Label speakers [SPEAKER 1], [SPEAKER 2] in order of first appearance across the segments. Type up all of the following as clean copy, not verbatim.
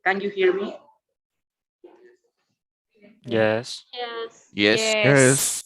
[SPEAKER 1] Can you hear me?
[SPEAKER 2] Yes.
[SPEAKER 3] Yes.
[SPEAKER 4] Yes.
[SPEAKER 5] Yes.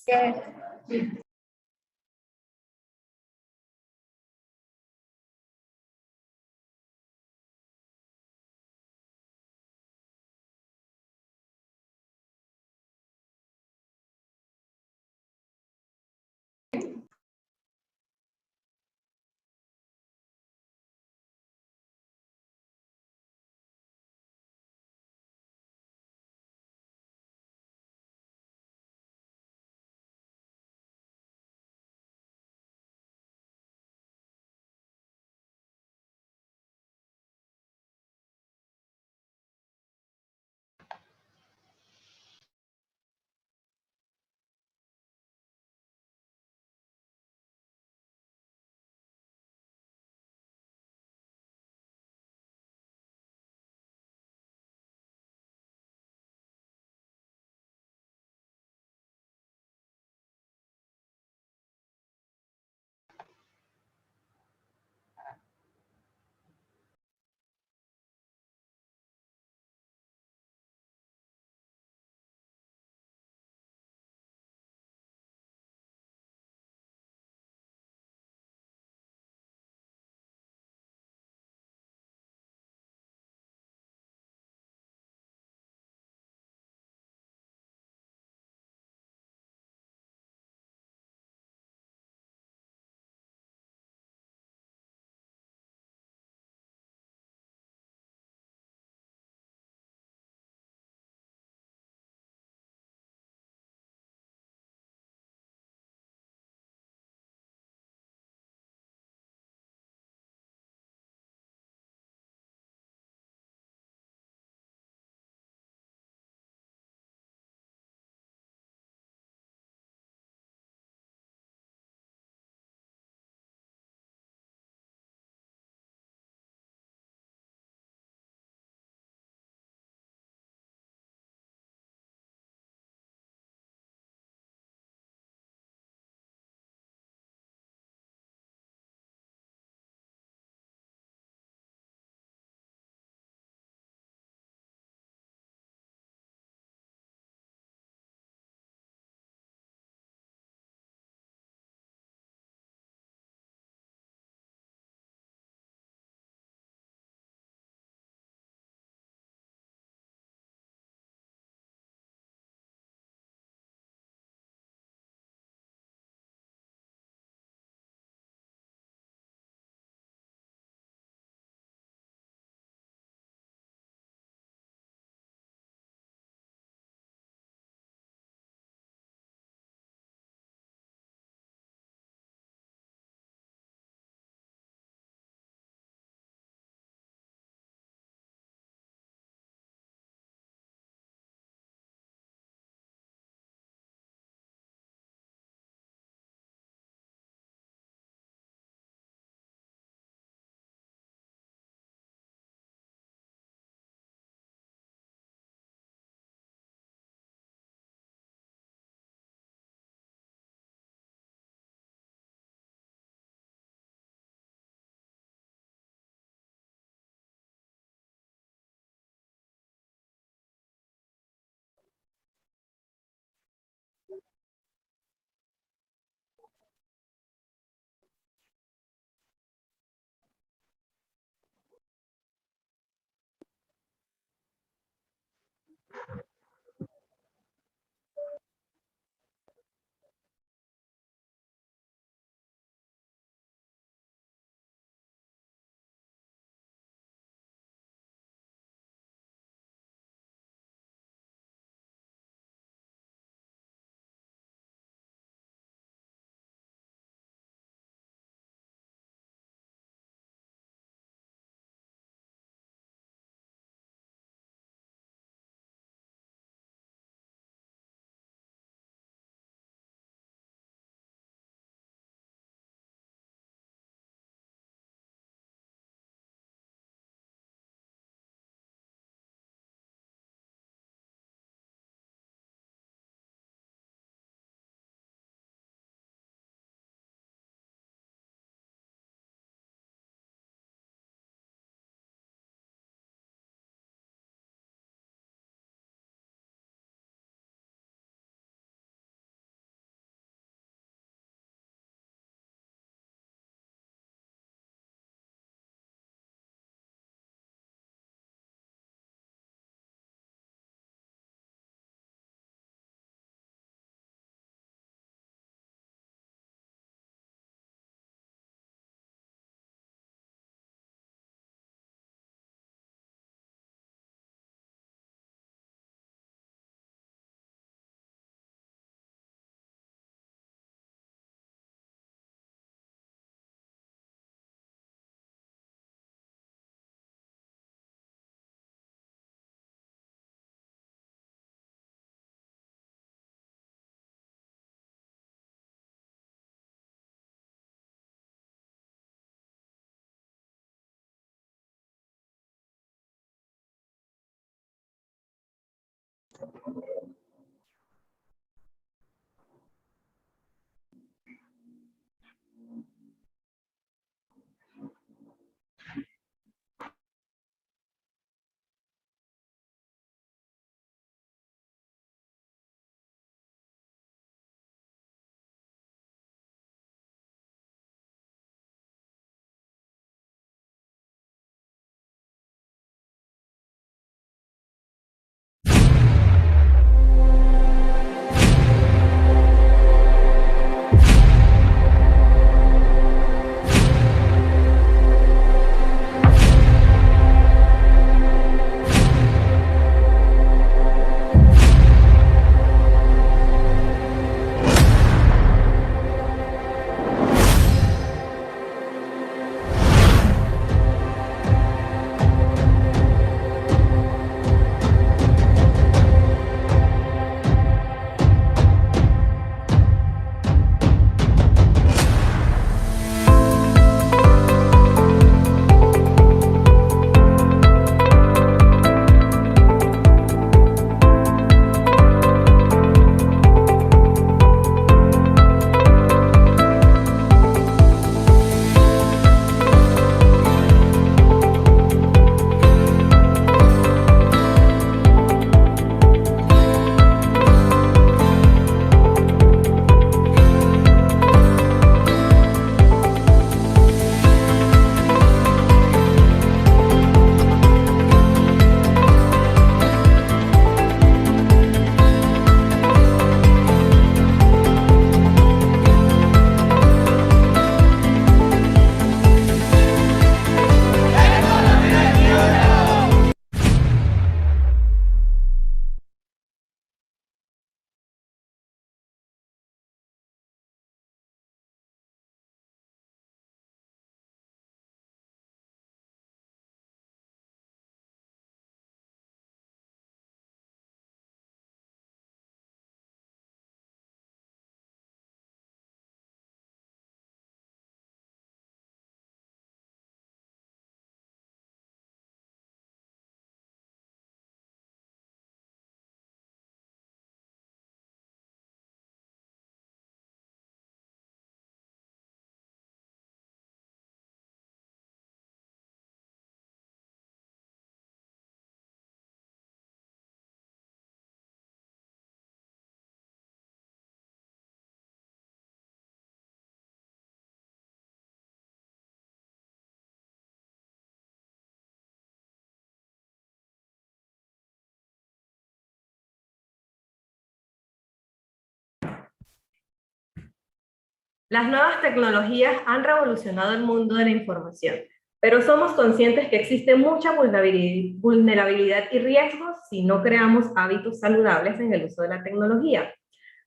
[SPEAKER 2] Las nuevas tecnologías han revolucionado el mundo de la información, pero somos conscientes que existe mucha vulnerabilidad y riesgos si no creamos hábitos saludables en el uso de la tecnología.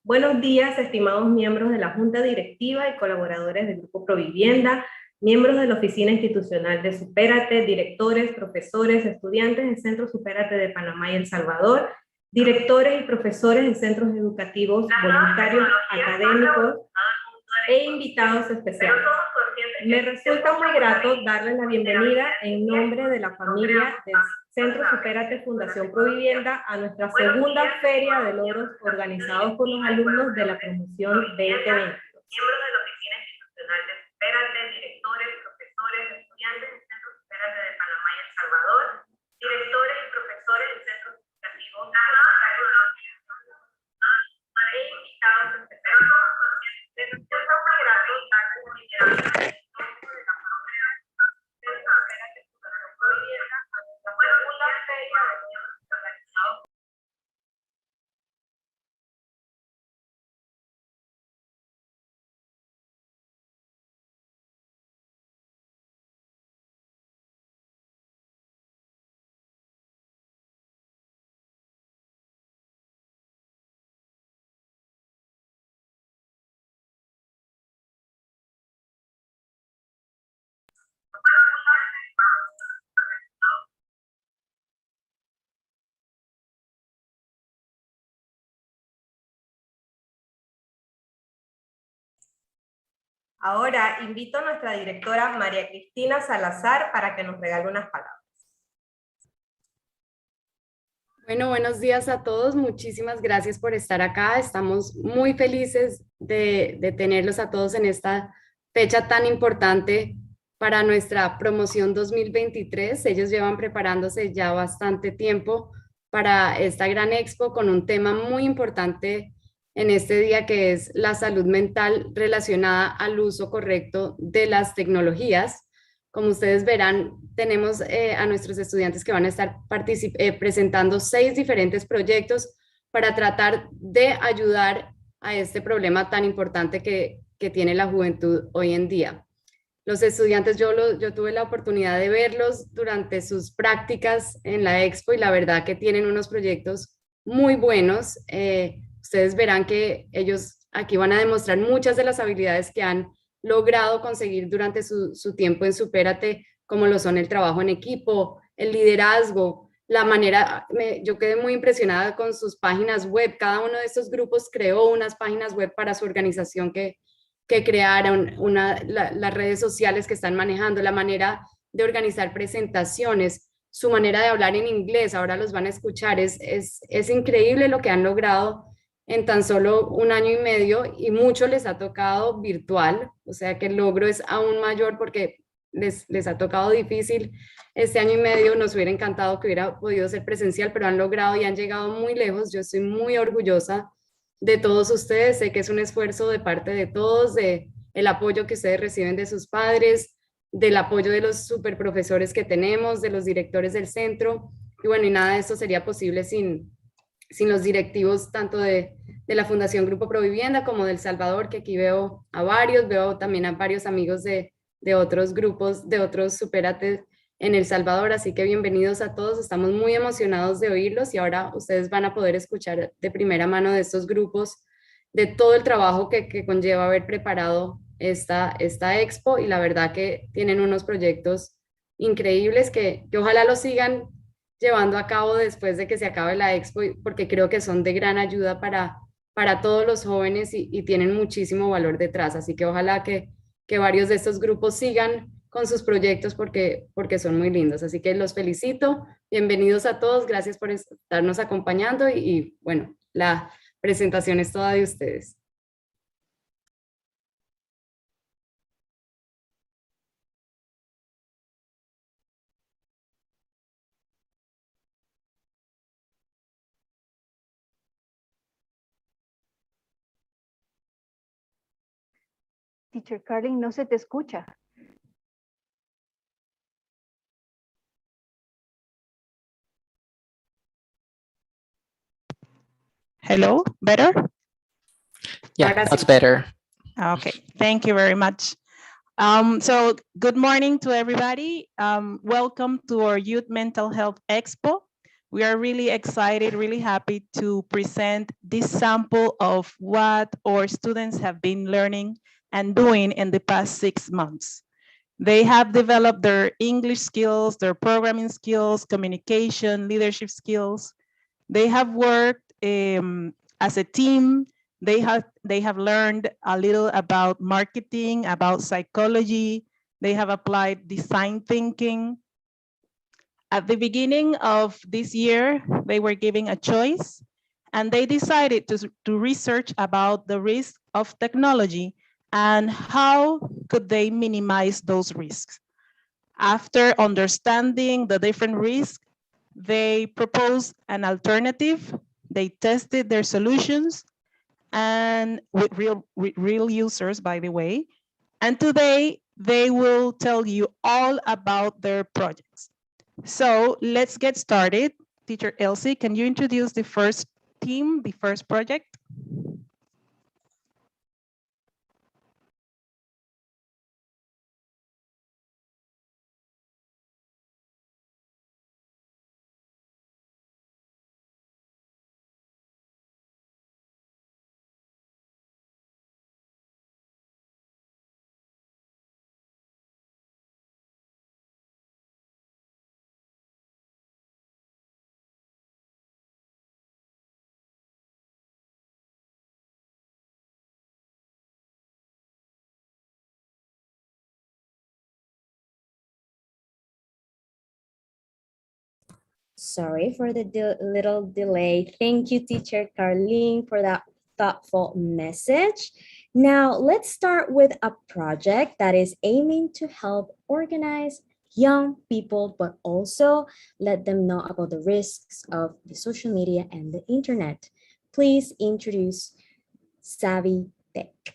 [SPEAKER 2] Buenos días, estimados miembros de la Junta Directiva y colaboradores del Grupo Provivienda, miembros de la Oficina Institucional de Supérate, directores, profesores, estudiantes del Centro Supérate de Panamá y El Salvador, directores y profesores de centros educativos, voluntarios, académicos e invitados especiales. Me resulta muy grato darles la bienvenida en nombre de la familia del Centro Supérate Fundación Provivienda a nuestra segunda Feria de Logros organizados por los alumnos de la promoción 2020. Miembros de la Oficina Institucional de Supérate, directores, profesores, estudiantes del Centro Supérate de Panamá y El Salvador, directores y profesores del Centro Educativo e invitados especiales. Me resulta muy grato darles la bienvenida en nombre de la familia del Centro Supérate Fundación Provivienda a nuestra segunda Feria de Logros organizados. Ahora invito a nuestra directora María Cristina Salazar para que nos regale unas palabras.
[SPEAKER 3] Bueno, buenos días a todos. Muchísimas gracias por estar acá. Estamos muy felices de tenerlos a todos en esta fecha tan importante para nuestra promoción 2023. Ellos llevan preparándose ya bastante tiempo para esta gran expo con un tema muy importante en este día que es la salud mental relacionada al uso correcto de las tecnologías. Como ustedes verán, tenemos a nuestros estudiantes que van a estar presentando 6 diferentes proyectos para tratar de ayudar a este problema tan importante que tiene la juventud hoy en día. Los estudiantes, yo tuve la oportunidad de verlos durante sus prácticas en la expo y la verdad que tienen unos proyectos muy buenos. Ustedes verán que ellos aquí van a demostrar muchas de las habilidades que han logrado conseguir durante su tiempo en Supérate, como lo son el trabajo en equipo, el liderazgo, la manera, yo quedé muy impresionada con sus páginas web. Cada uno de estos grupos creó unas páginas web para su organización que crearon, las redes sociales que están manejando, la manera de organizar presentaciones, su manera de hablar en inglés, ahora los van a escuchar. Es increíble lo que han logrado en tan solo un año y medio y mucho les ha tocado virtual, o sea que el logro es aún mayor porque les ha tocado difícil este año y medio. Nos hubiera encantado que hubiera podido ser presencial, pero han logrado y han llegado muy lejos. Yo estoy muy orgullosa de todos ustedes. Sé que es un esfuerzo de parte de todos, de el apoyo que ustedes reciben de sus padres, del apoyo de los super profesores que tenemos, de los directores del centro. Y bueno, y nada de esto sería posible sin los directivos tanto de la Fundación Grupo Provivienda como del Salvador, que aquí veo también a varios amigos de otros grupos, de otros superates en El Salvador, así que bienvenidos a todos, estamos muy emocionados de oírlos y ahora ustedes van a poder escuchar de primera mano de estos grupos, de todo el trabajo que conlleva haber preparado esta expo y la verdad que tienen unos proyectos increíbles que ojalá los sigan llevando a cabo después de que se acabe la expo, porque creo que son de gran ayuda para todos los jóvenes y tienen muchísimo valor detrás. Así que ojalá que varios de estos grupos sigan con sus proyectos porque son muy lindos. Así que los felicito. Bienvenidos a todos. Gracias por estarnos acompañando y bueno, la presentación es toda de ustedes.
[SPEAKER 4] Teacher Carlin, no se te escucha.
[SPEAKER 5] Hello, better?
[SPEAKER 6] Yeah,
[SPEAKER 3] Ahora
[SPEAKER 6] that's
[SPEAKER 3] sí.
[SPEAKER 6] better.
[SPEAKER 5] Okay, thank you very much. So good morning to everybody. Welcome to our Youth Mental Health Expo. We are really excited, really happy to present this sample of what our students have been learning and doing in the past 6 months. They have developed their English skills, their programming skills, communication, leadership skills. They have worked as a team. They have learned a little about marketing, about psychology. They have applied design thinking. At the beginning of this year, they were given a choice and they decided to research about the risk of technology and how could they minimize those risks. After understanding the different risks, they proposed an alternative. They tested their solutions and with real users, by the way. And today they will tell you all about their projects. So let's get started. Teacher Elsie, can you introduce the first team, the first project?
[SPEAKER 7] Sorry for the little delay. Thank you, Teacher Carlene, for that thoughtful message. Now, let's start with a project that is aiming to help organize young people, but also let them know about the risks of the social media and the internet. Please introduce Savvy Tech.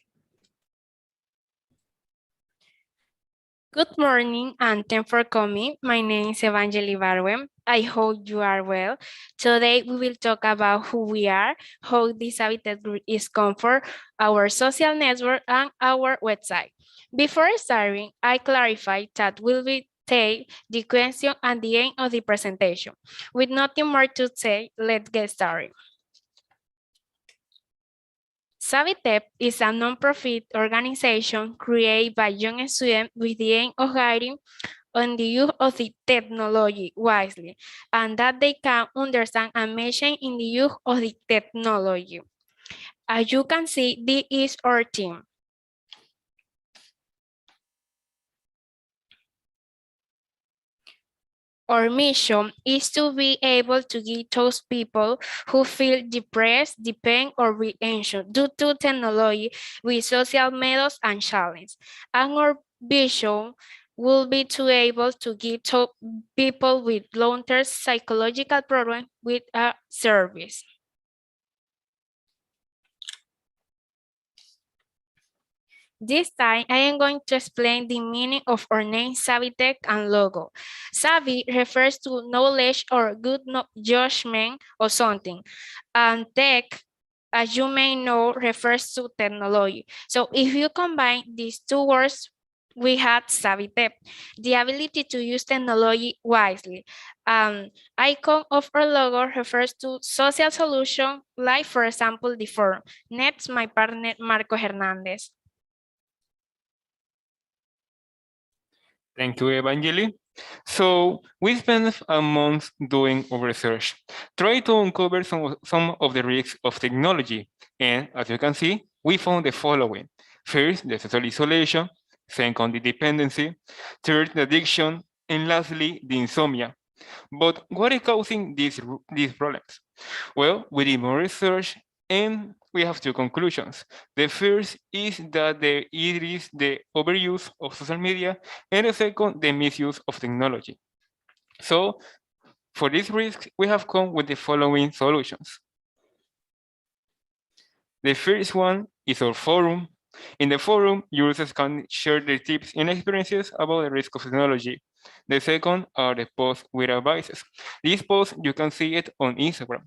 [SPEAKER 8] Good morning and thanks for coming. My name is Evangeli Barwem. I hope you are well. Today we will talk about who we are, how this habitat group is comfort, our social network, and our website. Before starting, I clarify that will be take the question at the end of the presentation. With nothing more to say, let's get started. Savitep is a non-profit organization created by young students with the aim of guiding on the use of the technology wisely, and that they can understand and mention in the use of the technology. As you can see, this is our team. Our mission is to be able to give those people who feel depressed, depend, or be anxious due to technology with social methods and challenges. And our vision will be to able to give to people with long-term psychological problems with a service. This time, I am going to explain the meaning of our name Savitech and logo. Savvy refers to knowledge or good judgment of something. And tech, as you may know, refers to technology. So if you combine these two words, we had Savitech, the ability to use technology wisely. Icon of our logo refers to social solution, like for example, the forum. Next, my partner, Marco Hernandez.
[SPEAKER 9] Thank you, Evangeli. So we spent a month doing our research, trying to uncover some of the risks of technology. And as you can see, we found the following. First, the social isolation. Second, the dependency. Third, the addiction. And lastly, the insomnia. But what is causing these problems? Well, we did more research and we have two conclusions. The first is that it is the overuse of social media, and the second, the misuse of technology. So for this risk, we have come with the following solutions. The first one is our forum. In the forum, users can share their tips and experiences about the risk of technology. The second are the posts with advices. These posts, you can see it on Instagram.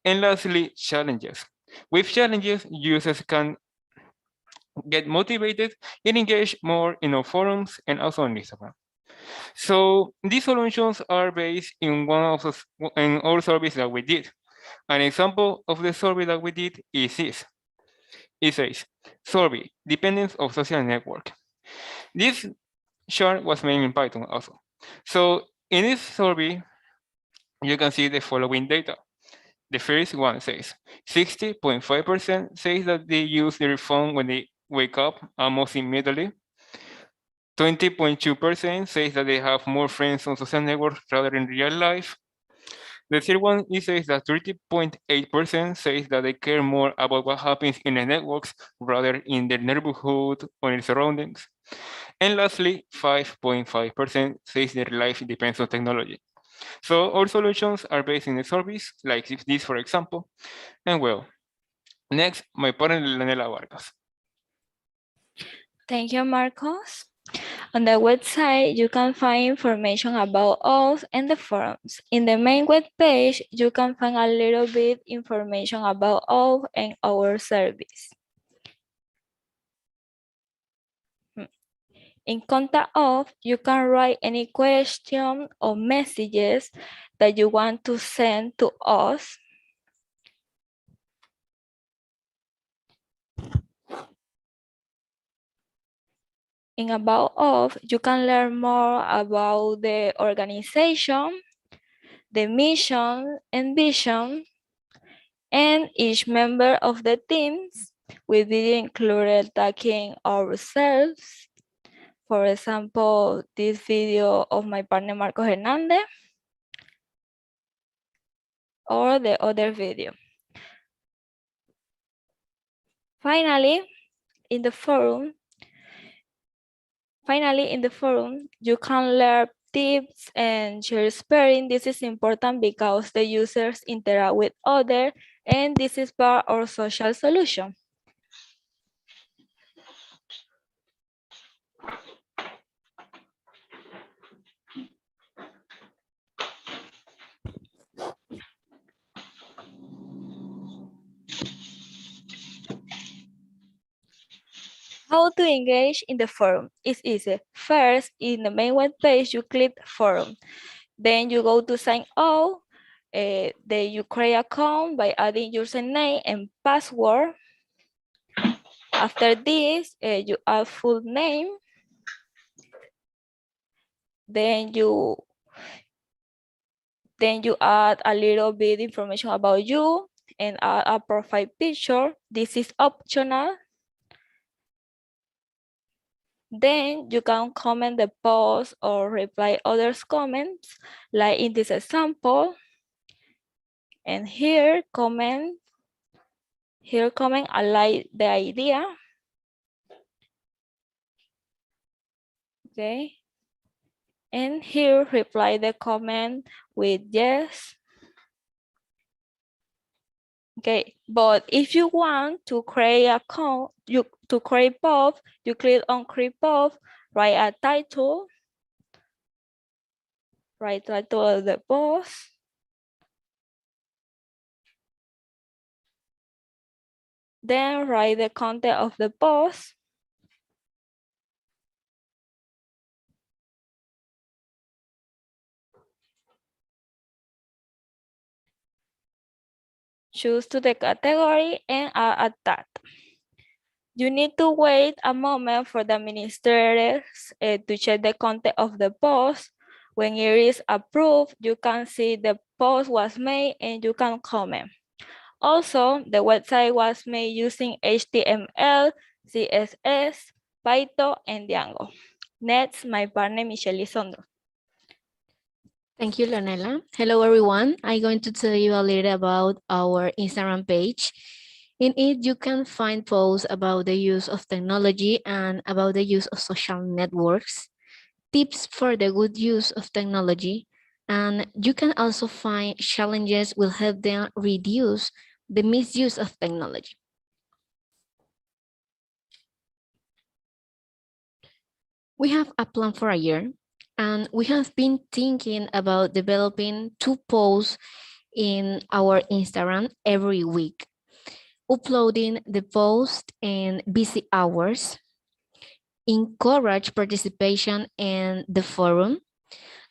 [SPEAKER 9] And lastly, challenges. With challenges, users can get motivated and engage more in our forums and also on Instagram. So these solutions are based in our surveys that we did. An example of the survey that we did is this. It says, survey, dependence of social network. This chart was made in Python also. So in this survey, you can see the following data. The first one says 60.5% says that they use their phone when they wake up almost immediately. 20.2% says that they have more friends on social networks rather in real life. The third one says that 30.8% says that they care more about what happens in the networks rather in their neighborhood or in surroundings. And lastly, 5.5% says their life depends on technology. So our solutions are based in the service, like this, for example. And well, next, my partner, Lanela Vargas.
[SPEAKER 10] Thank you, Marcos. On the website, you can find information about us and the forums. In the main web page, you can find a little bit information about us and our service. In contact us, you can write any question or messages that you want to send to us. In About Us, you can learn more about the organization, the mission and vision, and each member of the teams. We video included talking ourselves. For example, this video of my partner Marco Hernandez. or the other video. Finally, in the forum, you can learn tips and share experience. This is important because the users interact with others, and this is part of social solution. How to engage in the forum is easy. First, in the main web page, you click forum. Then you go to sign up. Then you create an account by adding username and password. After this, you add full name. Then you add a little bit information about you and add a profile picture. This is optional. Then you can comment the post or reply others' comments, like in this example. And here comment I like the idea. Okay. And here reply the comment with yes. Okay, but if you want to create a account, to create post, you click on create post, write a title, write title of the post. Then write the content of the post. Choose to the category and add a tag. You need to wait a moment for the administrators to check the content of the post. When it is approved, you can see the post was made and you can comment. Also, the website was made using HTML, CSS, Python, and Django. Next, my partner Michelle Lizondo.
[SPEAKER 6] Thank you, Leonela. Hello, everyone. I'm going to tell you a little about our Instagram page. In it, you can find posts about the use of technology and about the use of social networks, tips for the good use of technology, and you can also find challenges will help them reduce the misuse of technology. We have a plan for a year, and we have been thinking about developing 2 posts in our Instagram every week, uploading the post in busy hours, encourage participation in the forum,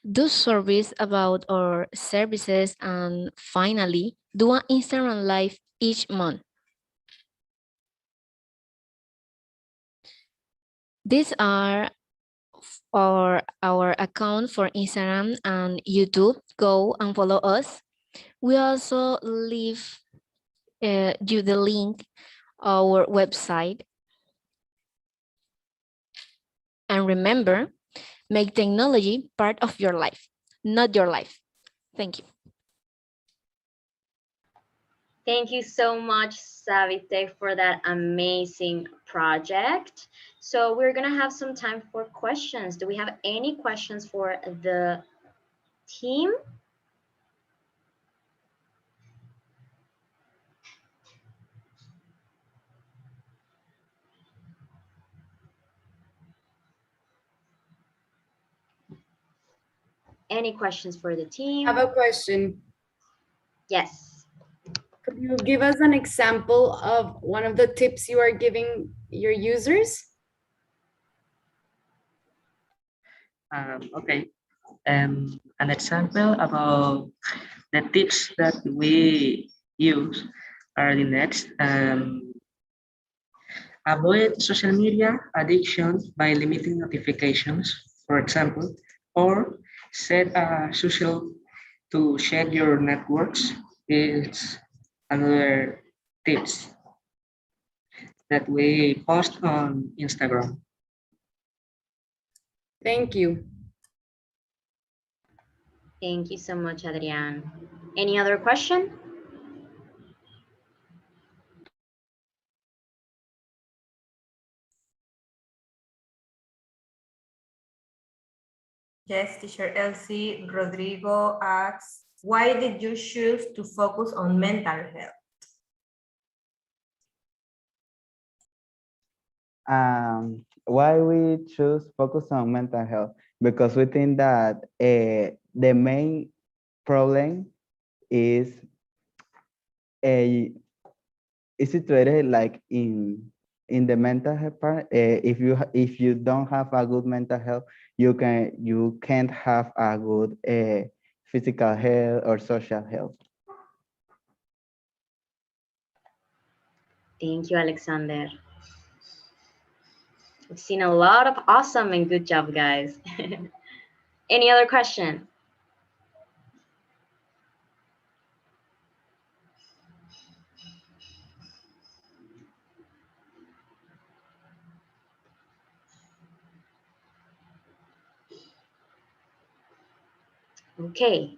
[SPEAKER 6] do surveys about our services, and finally, do an Instagram live each month. These are our account for Instagram and YouTube. Go and follow us. We also leave you the link our website. And remember, make technology part of your life, not your life. Thank you.
[SPEAKER 7] Thank you so much, Savitech, for that amazing project. So we're gonna have some time for questions. Do we have any questions for the team? Any questions for the team?
[SPEAKER 3] I have a question.
[SPEAKER 7] Yes.
[SPEAKER 3] Could you give us an example of one of the tips you are giving your users?
[SPEAKER 1] Okay. An example about the tips that we use are the next. Avoid social media addiction by limiting notifications, for example, or set a social to check your networks is another tips that we post on Instagram.
[SPEAKER 3] Thank you.
[SPEAKER 11] Thank you so much, Adrian. Any other question?
[SPEAKER 2] Yes, teacher Elsie. Rodrigo asks, why did you choose to focus on mental health?
[SPEAKER 12] Why we choose focus on mental health? Because we think that the main problem is a is situated like in the mental health part. If you don't have a good mental health, you can't have a good physical health or social health.
[SPEAKER 11] Thank you, Alexander. We've seen a lot of awesome and good job, guys. Any other question? Okay.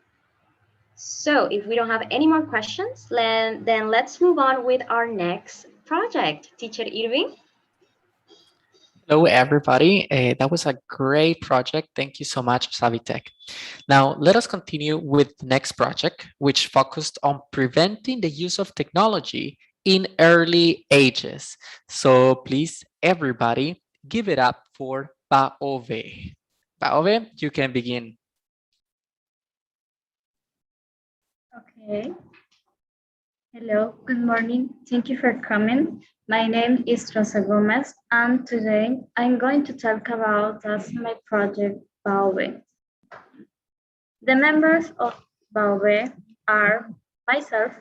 [SPEAKER 11] So if we don't have any more questions, then let's move on with our next project. Teacher Irving?
[SPEAKER 13] Hello, everybody. That was a great project. Thank you so much, Savitech. Now, let us continue with the next project, which focused on preventing the use of technology in early ages. So please, everybody, give it up for Paove. Paove, you can begin.
[SPEAKER 14] Okay. Hello, good morning. Thank you for coming. My name is Rosa Gomez, and today I'm going to talk about my project, BAOVE. The members of BAOVE are myself,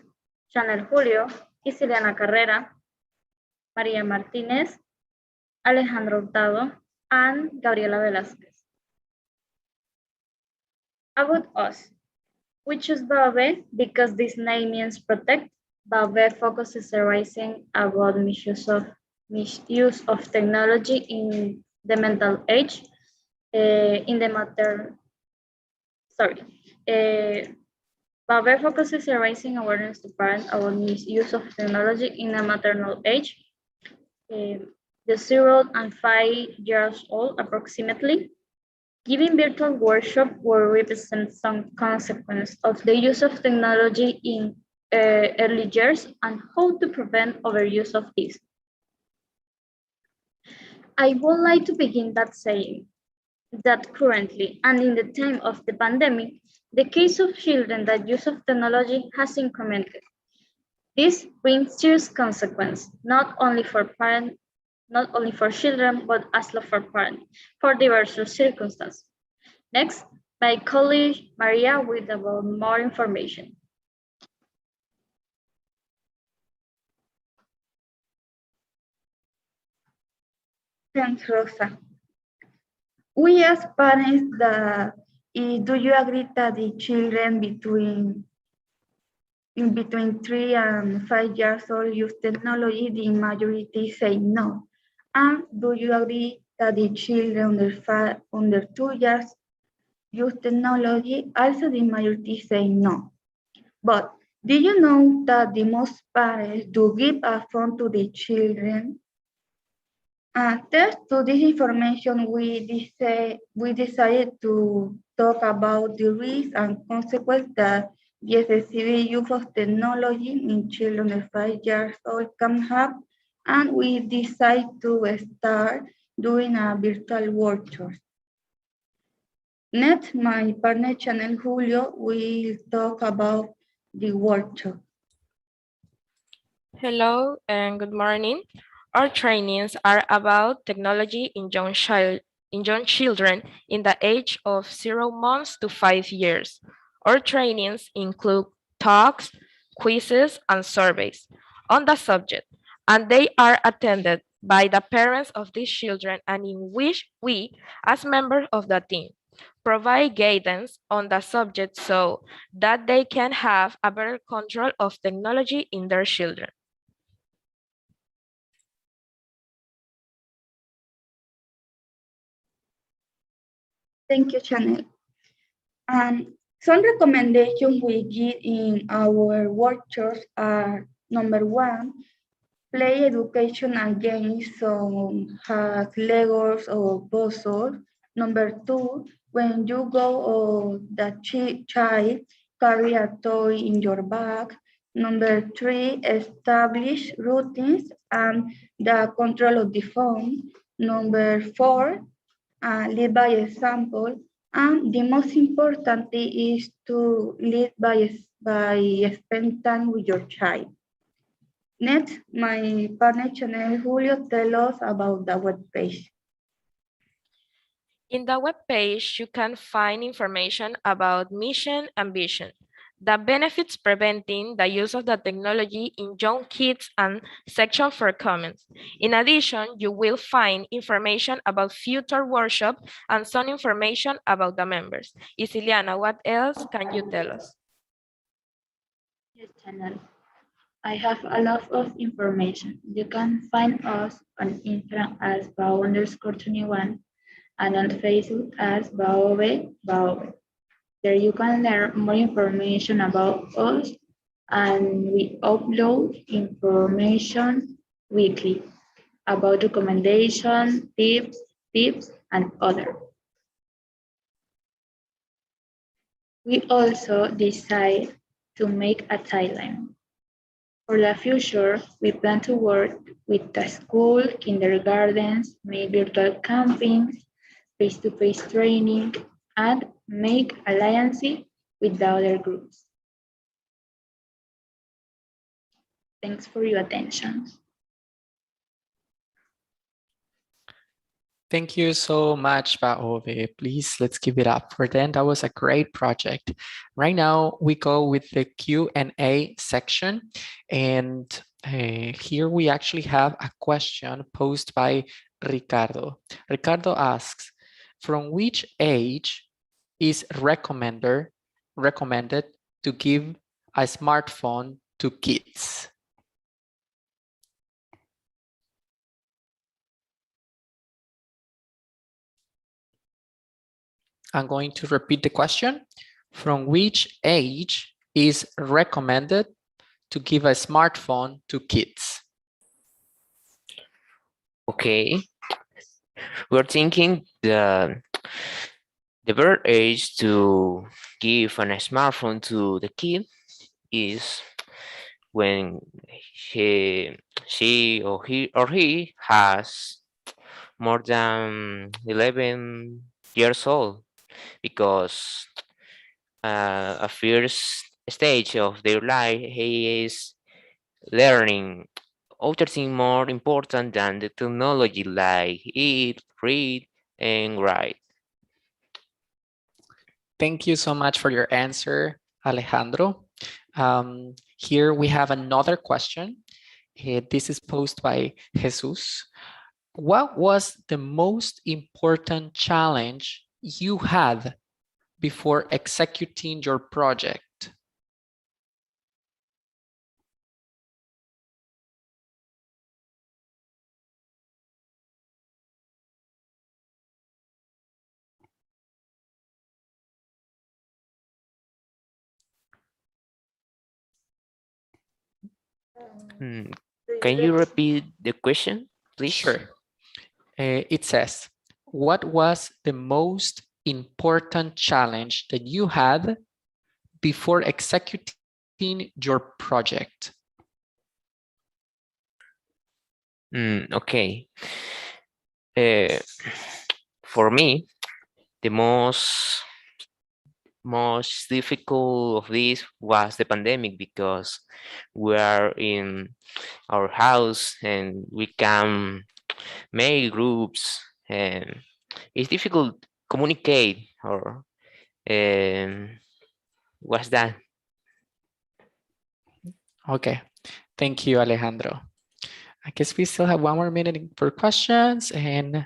[SPEAKER 14] Chanel Julio, Isiliana Carrera, Maria Martinez, Alejandro Hurtado, and Gabriela Velázquez. About us, we choose BAOVE because this name means protect. BAOVE focuses on raising about misuse of technology in the mental age, in the matter. Sorry. BAOVE focuses on raising awareness to parents about misuse of technology in a maternal age, the 0 and 5 years old approximately. Giving virtual workshop will represent some consequence of the use of technology in early years and how to prevent overuse of this. I would like to begin by saying that currently and in the time of the pandemic, the case of children that use of technology has incremented. This brings serious consequences, not only for parents, not only for children, but also for parents, for diverse circumstances. Next, my colleague Maria will develop more information.
[SPEAKER 15] Thanks, Rosa. We ask parents that do you agree that the children between 3 and 5 years old use technology? The majority say no. And do you agree that the children under 2 years use technology? Also, the majority say no. But do you know that the most parents do give a phone to the children? Thanks to this information, we decided to talk about the risks and consequences that the excessive use of technology in children of 5 years old can have, and we decided to start doing a virtual workshop. Next, my partner Chanel Julio will talk about the workshop.
[SPEAKER 8] Hello and good morning. Our trainings are about technology in young children in the age of 0 months to 5 years. Our trainings include talks, quizzes, and surveys on the subject, and they are attended by the parents of these children and in which we, as members of the team, provide guidance on the subject so that they can have a better control of technology in their children.
[SPEAKER 15] Thank you, Chanel. Some recommendations we give in our workshops are: number one, play educational games some has Legos or puzzles. Number two, when you go or the child, carry a toy in your bag. Number three, establish routines and the control of the phone. Number four, lead by example. And the most important thing is to lead by spend time with your child. Next, my partner Chanel Julio tell us about the web page.
[SPEAKER 16] In the web page, you can find information about mission and vision, the benefits preventing the use of the technology in young kids and section for comments. In addition, you will find information about future workshop and some information about the members. Isiliana, what else can you tell us?
[SPEAKER 14] Yes, channel. I have a lot of information. You can find us on Instagram as bao_21 and on Facebook as baobe. There you can learn more information about us, and we upload information weekly about recommendations, tips, and other. We also decide to make a timeline. For the future, we plan to work with the school, kindergartens, make virtual campings, face-to-face training, and make alliances with the other groups. Thanks for your attention.
[SPEAKER 13] Thank you so much, Baove. Please, let's give it up for them. That was a great project. Right now, we go with the Q&A section. And here we actually have a question posed by Ricardo. Ricardo asks, from which age is recommended to give a smartphone to kids? I'm going to repeat the question. From which age is recommended to give a smartphone to kids?
[SPEAKER 17] Okay, we're thinking the birth age to give a smartphone to the kid is when she or he has more than 11 years old, because a first stage of their life he is learning other things more important than the technology, like eat, read, and write.
[SPEAKER 13] Thank you so much for your answer, Alejandro. Here we have another question. This is posed by Jesus. What was the most important challenge you had before executing your project?
[SPEAKER 17] Can you repeat the question, please?
[SPEAKER 13] Sure. It says, what was the most important challenge that you had before executing your project?
[SPEAKER 17] Okay. For me, the most difficult of this was the pandemic, because we are in our house and we can make groups, and it's difficult to communicate, or what's that?
[SPEAKER 13] Okay, thank you, Alejandro. I guess we still have one more minute for questions, and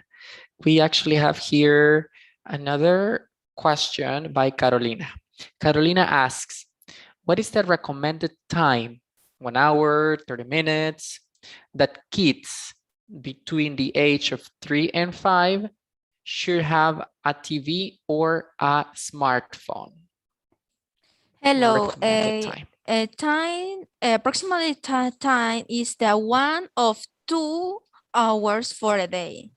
[SPEAKER 13] we actually have here another question by Carolina. Carolina asks, what is the recommended time, 1 hour, 30 minutes, that kids between the age of 3 and 5 should have a TV or a smartphone?
[SPEAKER 10] Hello,
[SPEAKER 13] recommended time?
[SPEAKER 10] approximately time is the 1 of 2 hours for a day.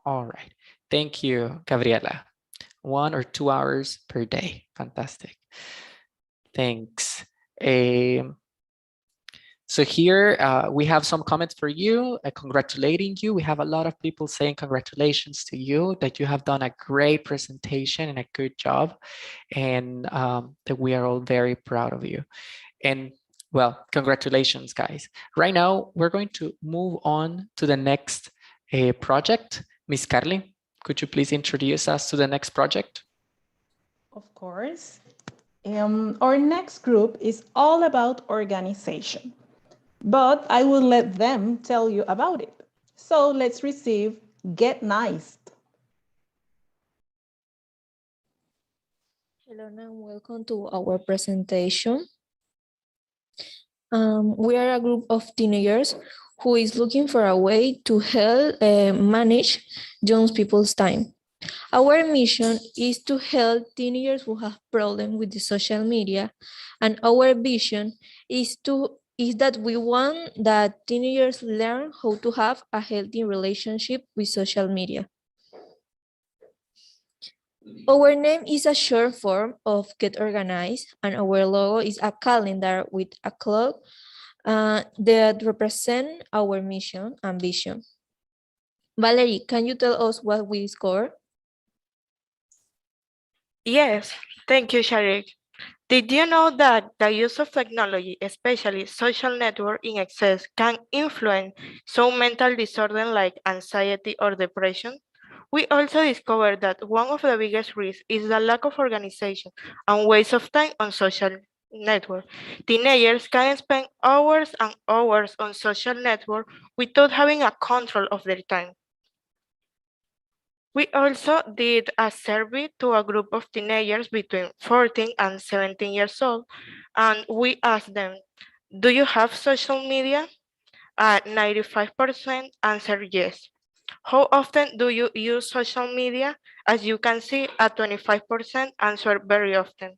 [SPEAKER 13] All right. Thank you, Gabriela. 1 or 2 hours per day. Fantastic. Thanks. So here we have some comments for you, congratulating you. We have a lot of people saying congratulations to you, that you have done a great presentation and a good job, and that we are all very proud of you. And well, congratulations, guys. Right now, we're going to move on to the next project. Miss Carly, could you please introduce us to the next project?
[SPEAKER 5] Of course. Our next group is all about organization, but I will let them tell you about it. So let's receive Get Nice.
[SPEAKER 6] Hello and welcome to our presentation. We are a group of teenagers who is looking for a way to help manage young people's time. Our mission is to help teenagers who have problems with the social media, and our vision is that we want that teenagers learn how to have a healthy relationship with social media. Our name is a short form of Get Organized, and our logo is a calendar with a clock that represent our mission and vision. Valerie, can you tell us what we score?
[SPEAKER 16] Yes, thank you, Sharik. Did you know that the use of technology, especially social network in excess, can influence some mental disorder like anxiety or depression? We also discovered that one of the biggest risks is the lack of organization and waste of time on social network. Teenagers can spend hours and hours on social network without having a control of their time. We also did a survey to a group of teenagers between 14 and 17 years old, and we asked them, do you have social media? 95% answered yes. How often do you use social media? As you can see, 25% answered very often.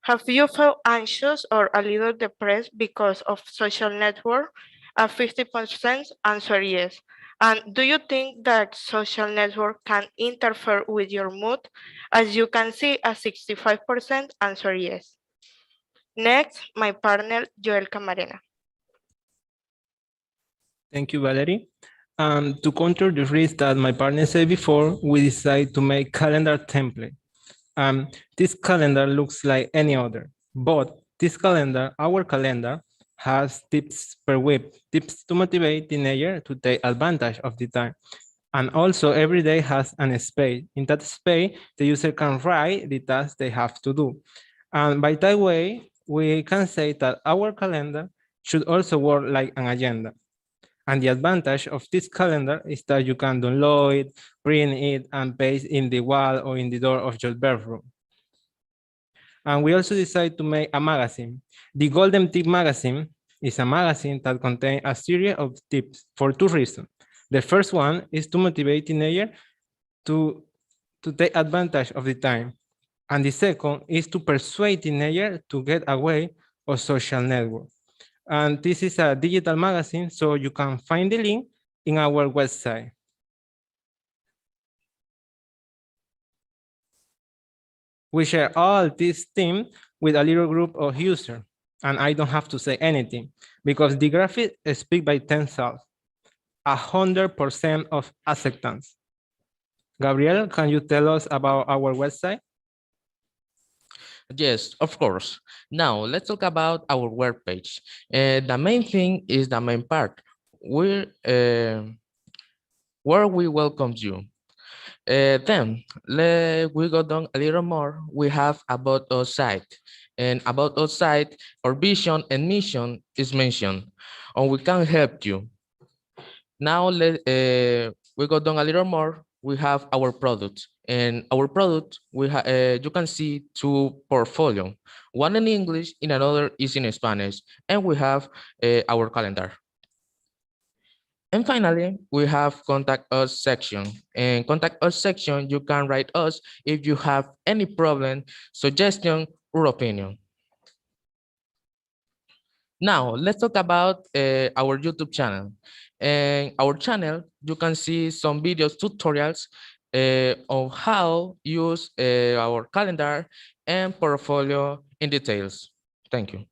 [SPEAKER 16] Have you felt anxious or a little depressed because of social network? 50% answer yes. And do you think that social network can interfere with your mood? As you can see, 65% answer yes. Next, my partner, Joel Camarena.
[SPEAKER 18] Thank you, Valerie. To counter the risk that my partner said before, we decided to make calendar template. This calendar looks like any other, but this calendar, our calendar, has tips per week, tips to motivate teenager to take advantage of the time. And also every day has an space. In that space, the user can write the tasks they have to do. And by that way, we can say that our calendar should also work like an agenda. And the advantage of this calendar is that you can download it, print it, and paste in the wall or in the door of your bedroom. And we also decided to make a magazine. The Golden Tip magazine is a magazine that contains a series of tips for two reasons. The first one is to motivate teenagers to take advantage of the time. And the second is to persuade teenagers to get away of social network. And this is a digital magazine, so you can find the link in our website. We share all this team with a little group of users, and I don't have to say anything because the graphic speaks by themselves. 100% of acceptance. Gabriel, can you tell us about our website?
[SPEAKER 19] Yes, of course. Now let's talk about our webpage. The main thing is the main part. Where we welcome you. Then we go down a little more. We have about our site, and about our site, our vision and mission is mentioned, and we can help you. Now we go down a little more. We have our product, and our product you can see two portfolio, one in English and another is in Spanish, and we have our calendar. And finally, we have contact us section. In contact us section, you can write us if you have any problem, suggestion, or opinion. Now, let's talk about our YouTube channel. And our channel, you can see some videos, tutorials on how use our calendar and portfolio in details. Thank you.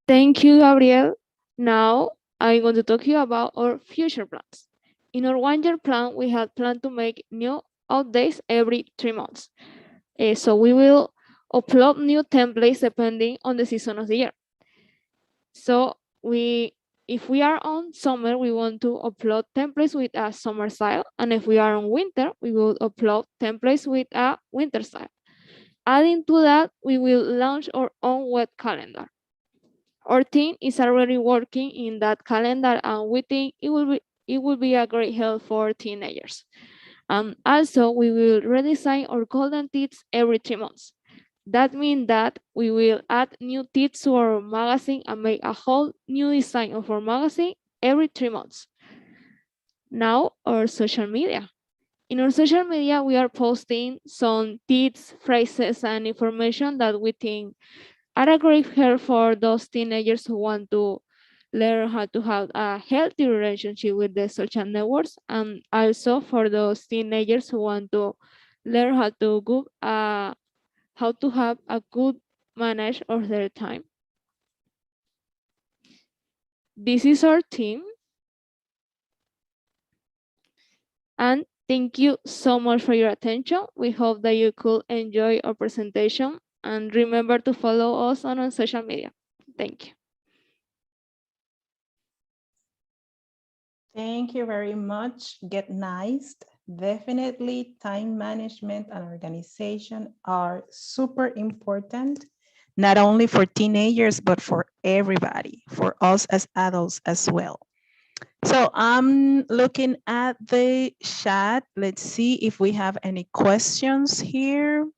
[SPEAKER 10] Thank you, Gabriel. Now I'm going to talk to you about our future plans. In our one-year plan, we had planned to make new updates every 3 months. So we will upload new templates depending on the season of the year. So if we are on summer, we want to upload templates with a summer style. And if we are on winter, we will upload templates with a winter style. Adding to that, we will launch our own web calendar. Our team is already working in that calendar, and we think it will be a great help for teenagers. Also, we will redesign our golden tips every 3 months. That means that we will add new tips to our magazine and make a whole new design of our magazine every 3 months. Now, our social media. In our social media, we are posting some tips, phrases, and information that we think are a great help for those teenagers who want to learn how to have a healthy relationship with the social networks, and also for those teenagers who want to learn how to have a good manage of their time. This is our team, and thank you so much for your attention. We hope that you could enjoy our presentation, and remember to follow us on our social media. Thank you.
[SPEAKER 5] Thank you very much. Get nice. Definitely time management and organization are super important, not only for teenagers, but for everybody, for us as adults as well. So I'm looking at the chat. Let's see if we have any questions here.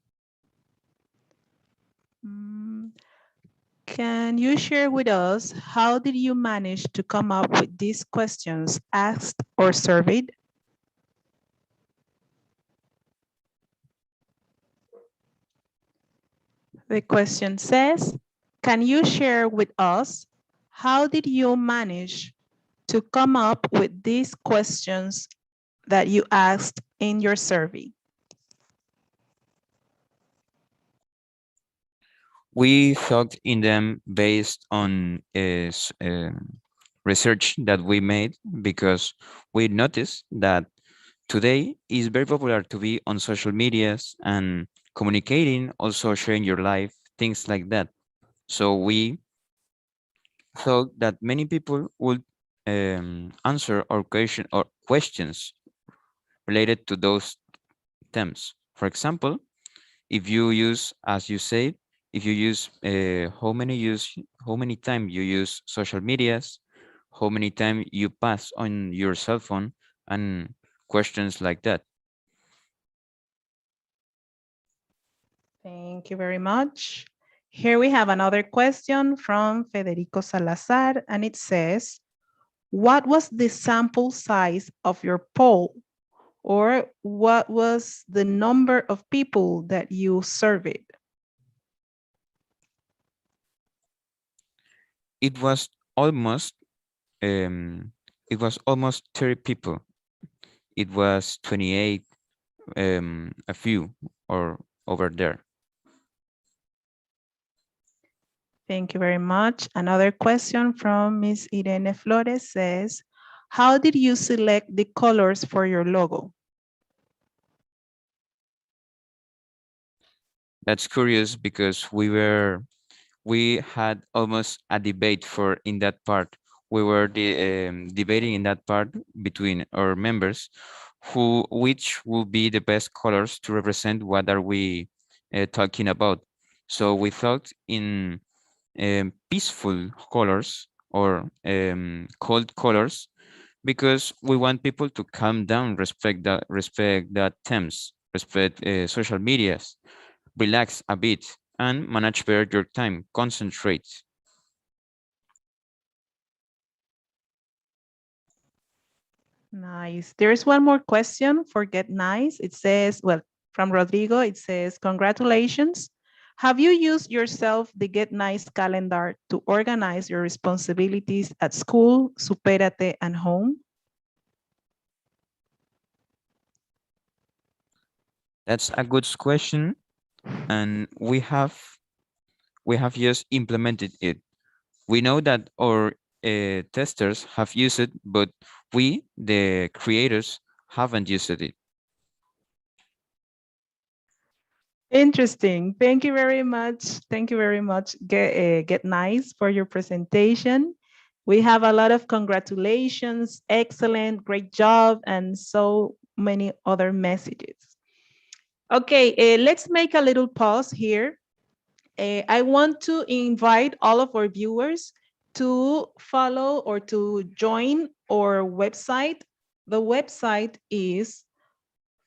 [SPEAKER 5] Can you share with us how did you manage to come up with these questions asked or surveyed? The question says, can you share with us how did you manage to come up with these questions that you asked in your survey?
[SPEAKER 20] We thought in them based on research that we made, because we noticed that today is very popular to be on social medias and communicating, also sharing your life, things like that. So we thought that many people would answer our questions related to those themes. For example, if you use, as you said, if you use how many times you use social medias, how many times you pass on your cell phone, and questions like that.
[SPEAKER 5] Thank you very much. Here we have another question from Federico Salazar, and it says, what was the sample size of your poll? Or what was the number of people that you surveyed?
[SPEAKER 20] It was almost 30 people. It was 28, a few or over there.
[SPEAKER 5] Thank you very much. Another question from Ms. Irene Flores says, how did you select the colors for your logo?
[SPEAKER 20] That's curious because we had almost a debate in that part. We were debating in that part between our members which will be the best colors to represent what are we talking about. So we thought in peaceful colors or cold colors, because we want people to calm down, respect that themes, respect social medias, relax a bit, and manage better your time, concentrate.
[SPEAKER 5] Nice. There's one more question for Get Nice. It says, well, from Rodrigo, it says, congratulations. Have you used yourself the Get Nice calendar to organize your responsibilities at school, Supérate, and home?
[SPEAKER 20] That's a good question, and we have just implemented it. We know that our testers have used it, but we, the creators, haven't used it.
[SPEAKER 5] Interesting. Thank you very much. Thank you very much, Get Nice, for your presentation. We have a lot of congratulations, excellent, great job, and so many other messages. Okay, let's make a little pause here. I want to invite all of our viewers to follow or to join our website. The website is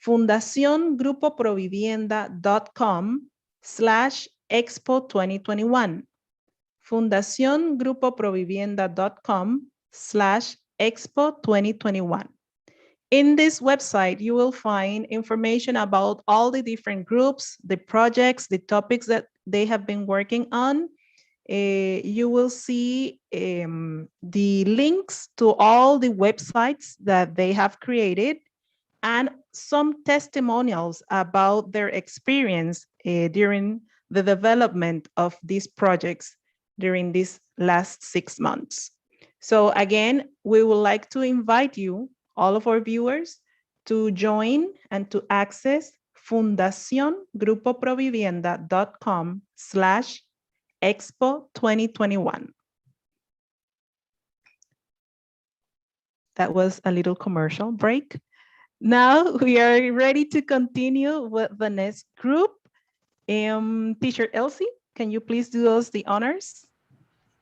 [SPEAKER 5] fundaciongrupoprovivienda.com/expo 2021. fundaciongrupoprovivienda.com/expo 2021. In this website, you will find information about all the different groups, the projects, the topics that they have been working on. You will see the links to all the websites that they have created and some testimonials about their experience during the development of these projects during these last 6 months. So again, we would like to invite you, all of our viewers, to join and to access fundaciongrupoprovivienda.com/expo 2021. That was a little commercial break. Now we are ready to continue with the next group. Teacher Elsie, can you please do us the honors?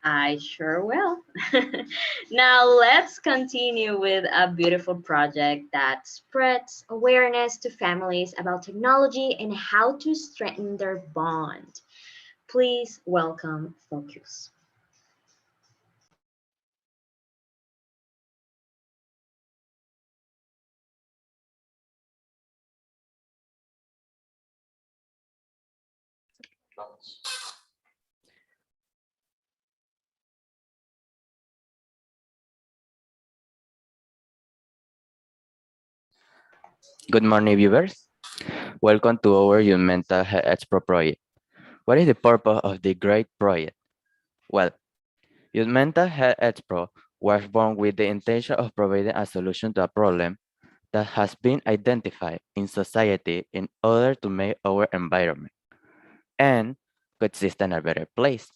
[SPEAKER 11] I sure will. Now let's continue with a beautiful project that spreads awareness to families about technology and how to strengthen their bond. Please welcome Focus.
[SPEAKER 21] Good morning, viewers. Welcome to our Youth Mental Health Expo project. What is the purpose of the great project? Well, Youth Mental Health Expo was born with the intention of providing a solution to a problem that has been identified in society in order to make our environment and coexist a better place.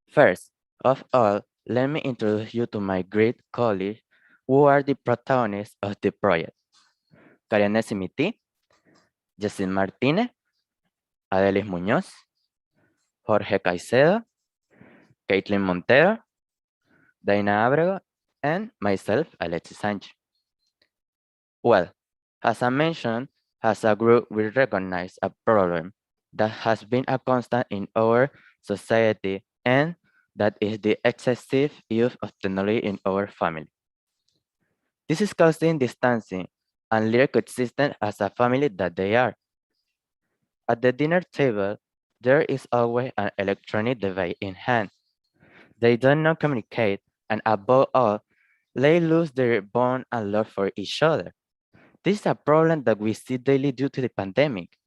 [SPEAKER 21] First of all, let me introduce you to my great colleagues who are the protagonists of the project. Karen Simiti, Jacin Martinez, Adelis Muñoz, Jorge Caicedo, Caitlin Montero, Daina Abrego, and myself, Alexis Sanchez. Well, as I mentioned, as a group, we recognize a problem that has been a constant in our society, and that is the excessive use of technology in our family. This is causing distancing and little consistent as a family that they are. At the dinner table, there is always an electronic device in hand. They do not communicate, and above all, they lose their bond and love for each other. This is a problem that we see daily due to the pandemic.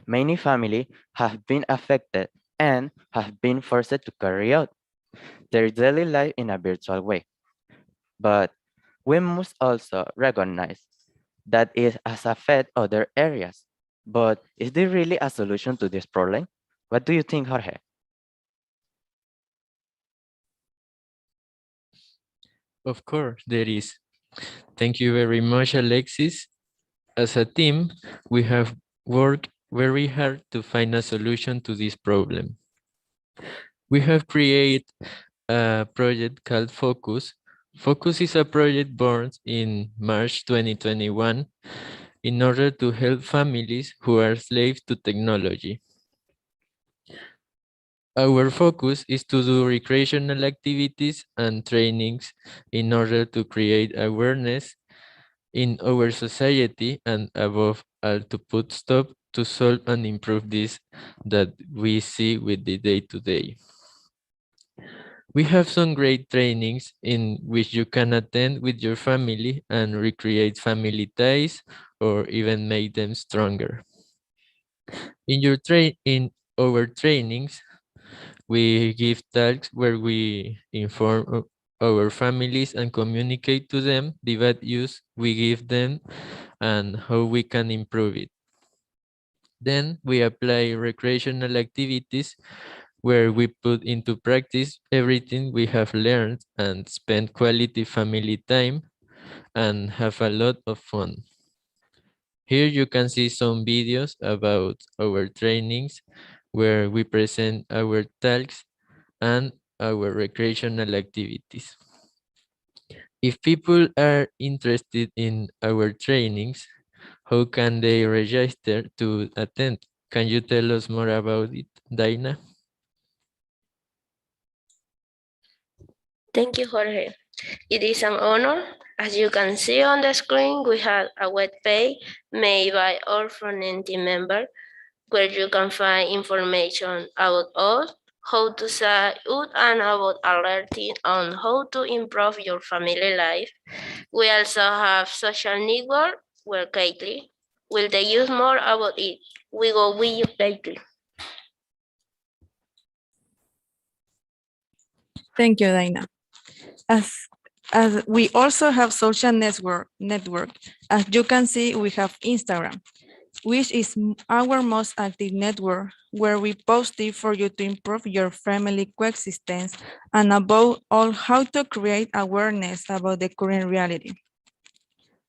[SPEAKER 21] Many families have been affected and have been forced to carry out their daily life in a virtual way. But we must also recognize that it has affected other areas. But is there really a solution to this problem? What do you think, Jorge?
[SPEAKER 22] Of course, there is. Thank you very much, Alexis. As a team, we have worked very hard to find a solution to this problem. We have created a project called Focus. Focus is a project born in March 2021 in order to help families who are slaves to technology. Our focus is to do recreational activities and trainings in order to create awareness in our society and above all to put stop to solve and improve this that we see with the day-to-day. We have some great trainings in which you can attend with your family and recreate family ties or even make them stronger. In our trainings, we give talks where we inform our families and communicate to them the bad use we give them and how we can improve it. Then we apply recreational activities where we put into practice everything we have learned and spend quality family time and have a lot of fun. Here you can see some videos about our trainings where we present our talks and our recreational activities. If people are interested in our trainings, how can they register to attend? Can you tell us more about it, Daina?
[SPEAKER 4] Thank you, Jorge. It is an honor. As you can see on the screen, we have a web page made by our front-end team member where you can find information about us, how to sign up, and about alerting on how to improve your family life. We also have social network where Caitlin will tell you more about it. We go with you, Caitlin.
[SPEAKER 9] Thank you, Dina. As we also have social network. As you can see, we have Instagram, which is our most active network, where we post it for you to improve your family coexistence and above all, how to create awareness about the current reality.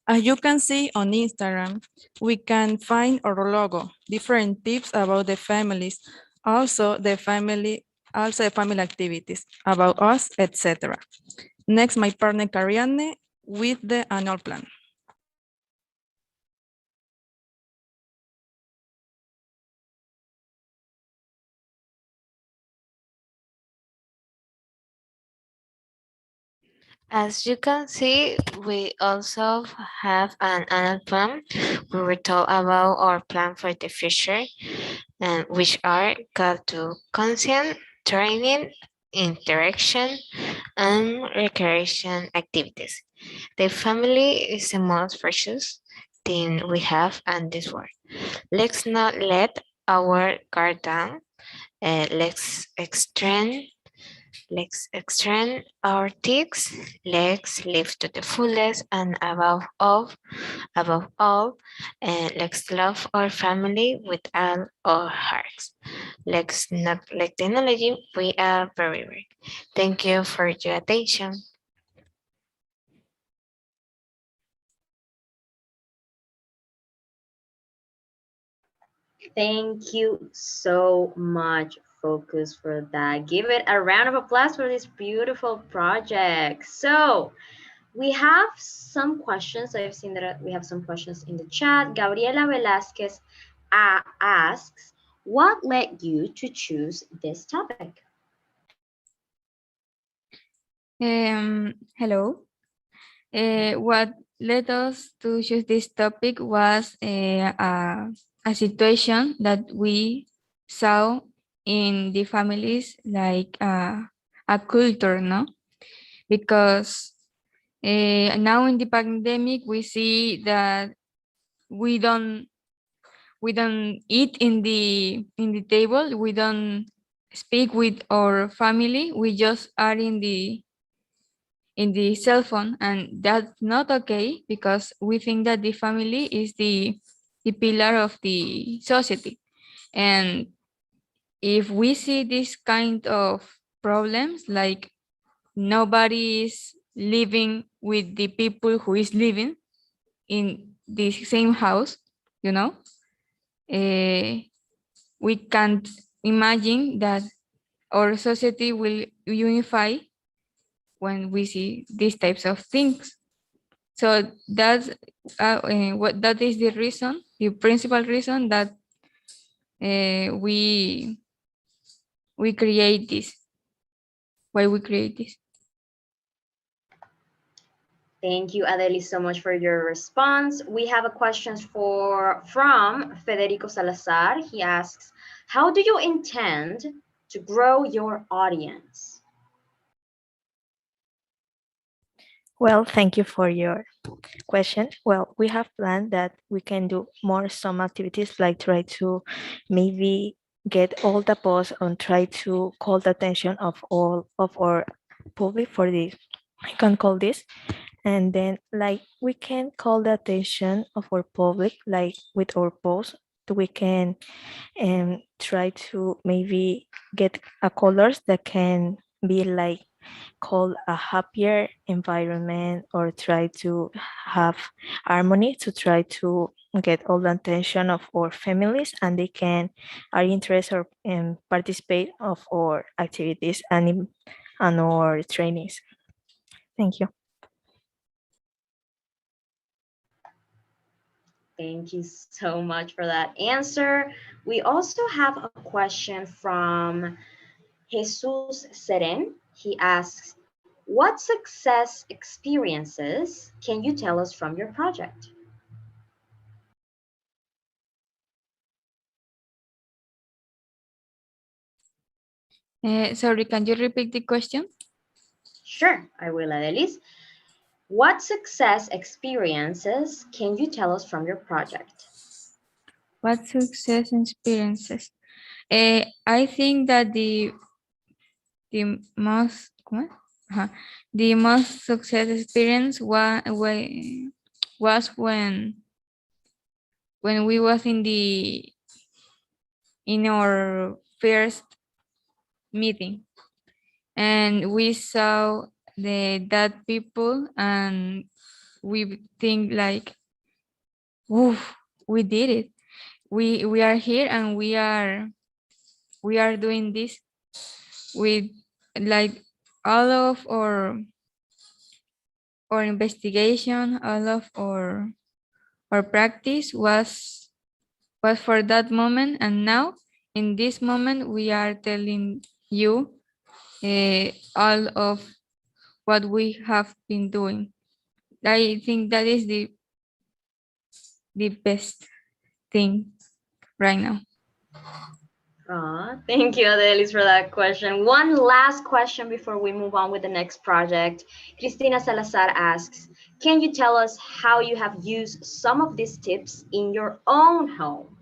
[SPEAKER 9] As you can see on Instagram, we can find our logo, different tips about the families, also the family activities about us, etc. Next, my partner Kariane with the annual plan.
[SPEAKER 23] As you can see, we also have an annual plan where we talk about our plan for the future, and which are call to consent, training, interaction, and recreation activities. The family is the most precious thing we have in this world. Let's not let our guard down. Let's extend our ticks, let's live to the fullest, and above all, let's love our family with all our hearts. Let's not let technology be a barrier. Thank you for your attention.
[SPEAKER 11] Thank you so much, Focus, for that. Give it a round of applause for this beautiful project. So, we have some questions. I've seen that we have some questions in the chat. Gabriela Velasquez asks, what led you to choose this topic?
[SPEAKER 10] Hello. What led us to choose this topic was a situation that we saw in the families, like a culture, no? Because now in the pandemic, we see that we don't eat in the table. We don't speak with our family. We just are in the cell phone, and that's not okay, because we think that the family is the pillar of the society. And if we see this kind of problems, like nobody is living with the people who is living in the same house, you know, we can't imagine that our society will unify when we see these types of things. So that's that is the reason, the principal reason that we we create this. Why we create this?
[SPEAKER 11] Thank you, Adeli, so much for your response. We have a question from Federico Salazar. He asks, how do you intend to grow your audience?
[SPEAKER 1] Well, thank you for your question. Well, we have planned that we can do more some activities like try to maybe get all the posts and try to call the attention of all of our public for this. I can call this. And then like we can call the attention of our public like with our posts. We can try to maybe get a colors that can be like called a happier environment or try to have harmony to try to get all the attention of our families and they can are interested or participate of our activities and our trainings. Thank you.
[SPEAKER 11] Thank you so much for that answer. We also have a question from Jesus Seren. He asks, what success experiences can you tell us from your project?
[SPEAKER 10] Sorry, can you repeat the question?
[SPEAKER 11] Sure, I will, Adelis. What success experiences can you tell us from your project?
[SPEAKER 10] What success experiences? I think that the most the most success experience was when we was in our first meeting and we saw that people and we think like, oof, we did it. We are here and we are doing this with like all of our investigation, all of our practice was for that moment, and now in this moment we are telling you all of what we have been doing. I think that is the best thing right now.
[SPEAKER 11] Thank you, Adelis, for that question. One last question before we move on with the next project. Cristina Salazar asks, can you tell us how you have used some of these tips in your own home?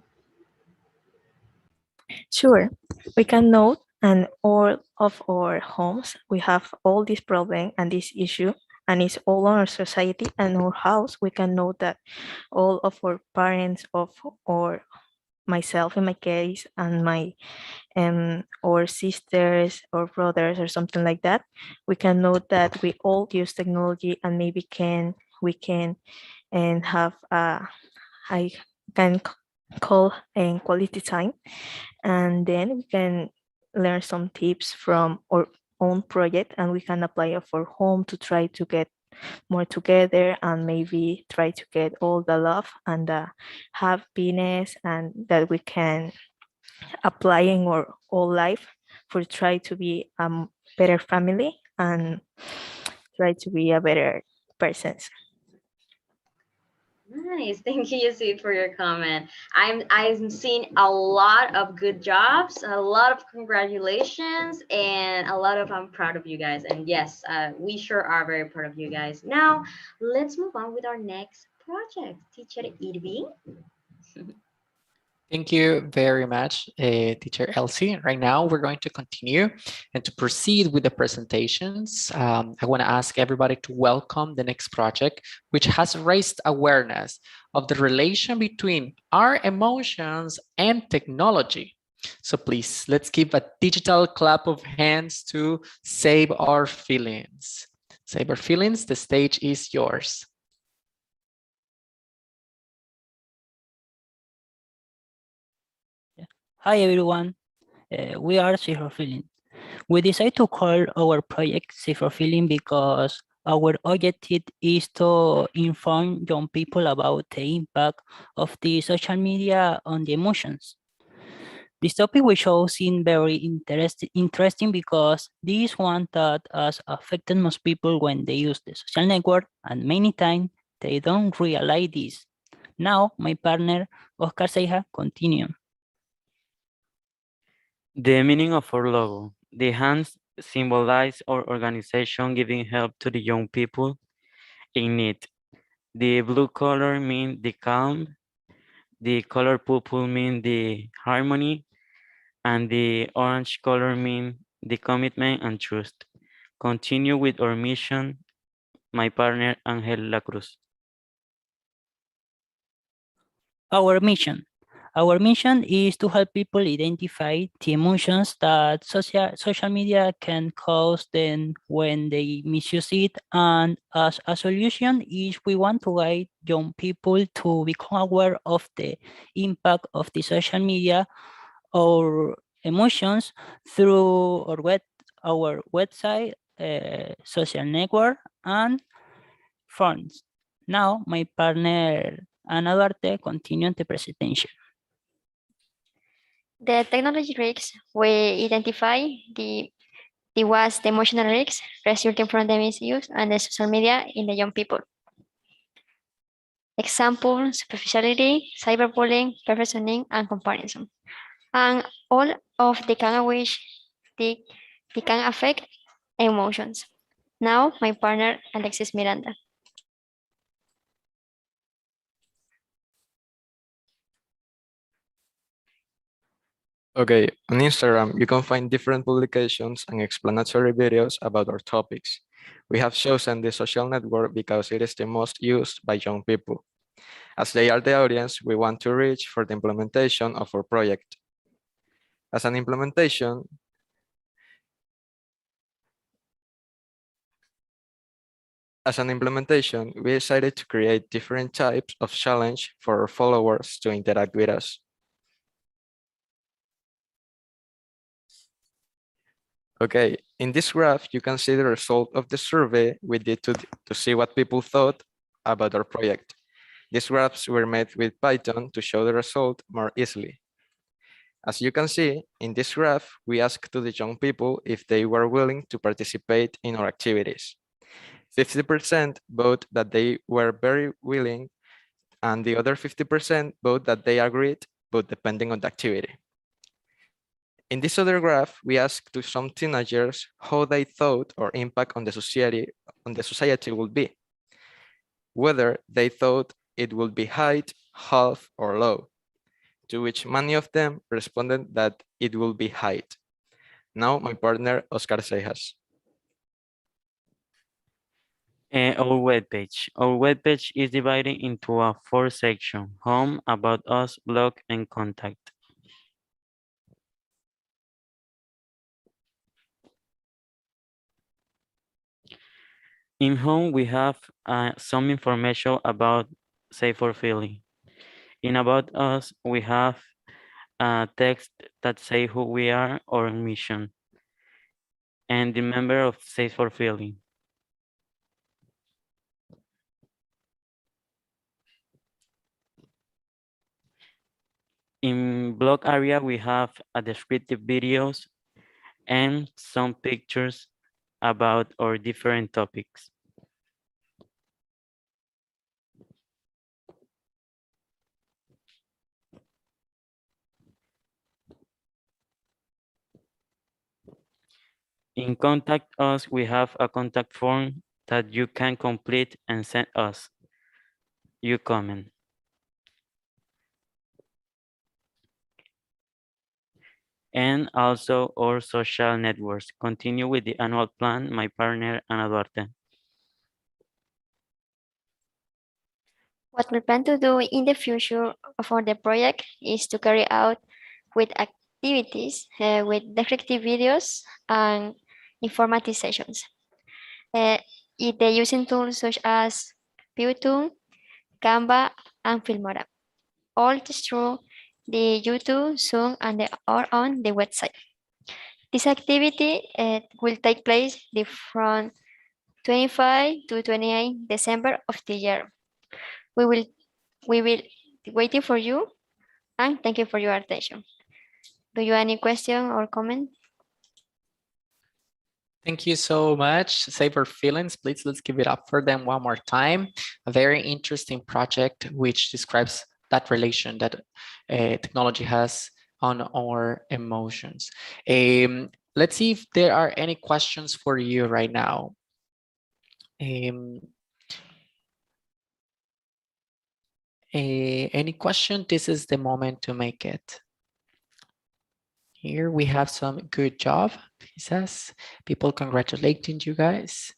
[SPEAKER 1] Sure, we can note and all of our homes, we have all this problem and this issue and it's all on our society and our house. We can note that all of our parents or myself in my case and my or sisters or brothers or something like that, we can note that we all use technology and maybe we can and have I can call quality time, and then we can learn some tips from our own project and we can apply it for home to try to get more together and maybe try to get all the love and the happiness and that we can apply in our whole life for try to be a better family and try to be a better person.
[SPEAKER 11] Nice, thank you, Yasid, for your comment. I'm seeing a lot of good jobs, a lot of congratulations, and a lot of I'm proud of you guys. And yes, we sure are very proud of you guys. Now, let's move on with our next project. Teacher Irving.
[SPEAKER 13] Thank you very much, Teacher Elsie. Right now, we're going to continue and to proceed with the presentations. I want to ask everybody to welcome the next project, which has raised awareness of the relation between our emotions and technology. So please, let's give a digital clap of hands to Save Our Feelings. Save Our Feelings, the stage is yours.
[SPEAKER 3] Hi everyone, we are Safer Feeling. We decided to call our project Safer Feeling because our objective is to inform young people about the impact of the social media on the emotions. This topic we show seem very interesting because this one that has affected most people when they use the social network, and many times they don't realize this. Now, my partner Oscar Seija continue.
[SPEAKER 2] The meaning of our logo. The hands symbolize our organization giving help to the young people in need. The blue color means the calm, the color purple means the harmony, and the orange color means the commitment and trust. Continue with our mission, my partner Angel La Cruz.
[SPEAKER 3] Our mission. Our mission is to help people identify the emotions that social media can cause them when they misuse it. And as a solution is we want to guide young people to become aware of the impact of the social media or emotions through our website, social network, and forums. Now, my partner Ana Duarte continues the presentation.
[SPEAKER 7] The technology risks we identify the was the emotional risks resulting from the misuse and the social media in the young people. Example, superficiality, cyberbullying, perfectionism, and comparison. And all of the can which they can affect emotions. Now, my partner Alexis Miranda.
[SPEAKER 12] Okay, on Instagram, you can find different publications and explanatory videos about our topics. We have chosen the social network because it is the most used by young people. As they are the audience we want to reach for the implementation of our project. As an implementation, we decided to create different types of challenge for our followers to interact with us. Okay, in this graph, you can see the result of the survey we did to see what people thought about our project. These graphs were made with Python to show the result more easily. As you can see, in this graph, we asked to the young people if they were willing to participate in our activities. 50% vote that they were very willing, and the other 50% vote that they agreed, but depending on the activity. In this other graph, we asked to some teenagers how they thought our impact on the society would be, whether they thought it would be high, half, or low, to which many of them responded that it will be high. Now my partner Oscar Seijas.
[SPEAKER 2] Our webpage. Our webpage is divided into a 4 section: home, about us, blog, and contact. In home, we have some information about Safe for Feeling. In about us, we have a text that say who we are, our mission, and the member of Safe for Feeling. In blog area, we have a descriptive videos and some pictures about our different topics. In Contact Us, we have a contact form that you can complete and send us your comment. And also our social networks. Continue with the annual plan, my partner, Ana Duarte.
[SPEAKER 7] What we plan to do in the future for the project is to carry out with activities, with descriptive videos and informative sessions. The using tools such as Python, Canva, and Filmora. All through the YouTube, Zoom, and or on the website. This activity will take place from 25 to 28 December of the year. We will waiting for you, and thank you for your attention. Do you any question or comment?
[SPEAKER 13] Thank you so much. Save our feelings, please. Let's give it up for them one more time. A very interesting project which describes that relation that technology has on our emotions. Let's see if there are any questions for you right now. Any question? This is the moment to make it. Here we have some good job, he says. People congratulating you guys.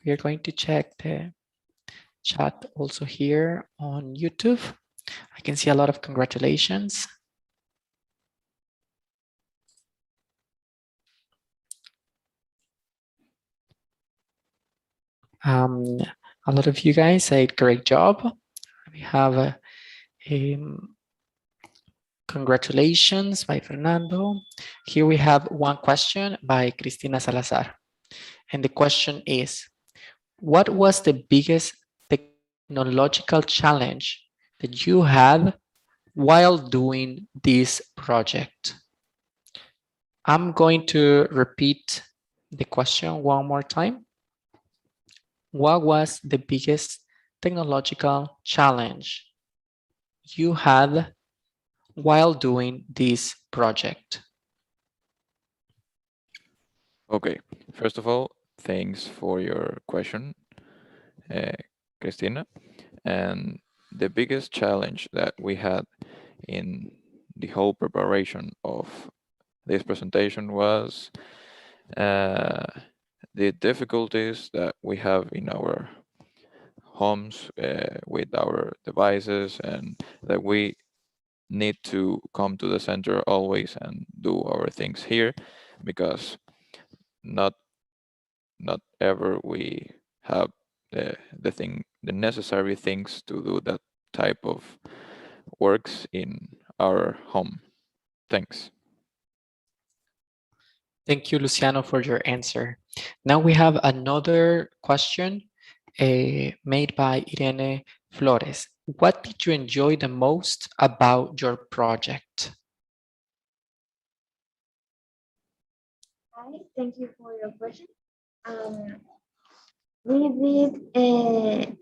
[SPEAKER 13] We are going to check the chat also here on YouTube. I can see a lot of congratulations. A lot of you guys said great job. We have congratulations by Fernando. Here we have one question by Cristina Salazar. And the question is, what was the biggest technological challenge that you had while doing this project? I'm going to repeat the question one more time. What was the biggest technological challenge you had while doing this project?
[SPEAKER 8] Okay, first of all, thanks for your question, Cristina. And the biggest challenge that we had in the whole preparation of this presentation was the difficulties that we have in our homes with our devices, and that we need to come to the center always and do our things here, because not ever we have the necessary things to do that type of works in our home. Thanks.
[SPEAKER 13] Thank you, Luciano, for your answer. Now we have another question made by Irene Flores. What did you enjoy the most about your project?
[SPEAKER 14] Hi, thank you for your question. We did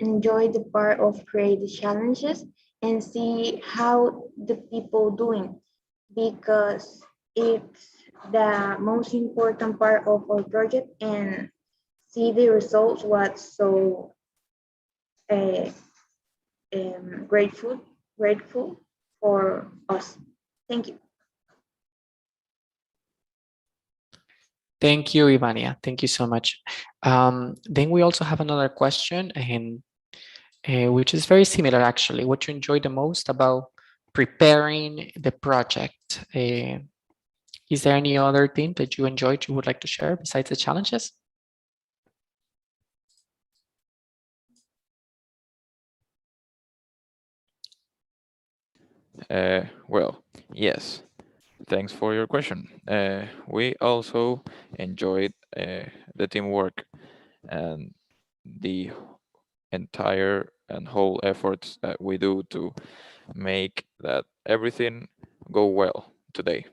[SPEAKER 14] enjoy the part of create the challenges and see how the people doing, because it's the most important part of our project, and see the results was so uh, grateful for us. Thank you.
[SPEAKER 13] Thank you, Ivania. Thank you so much. Then we also have another question, and which is very similar actually. What you enjoy the most about preparing the project? Is there any other thing that you enjoyed you would like to share besides the challenges?
[SPEAKER 8] Well, yes. Thanks for your question. We also enjoyed the teamwork and the entire and whole efforts that we do to make that everything go well today.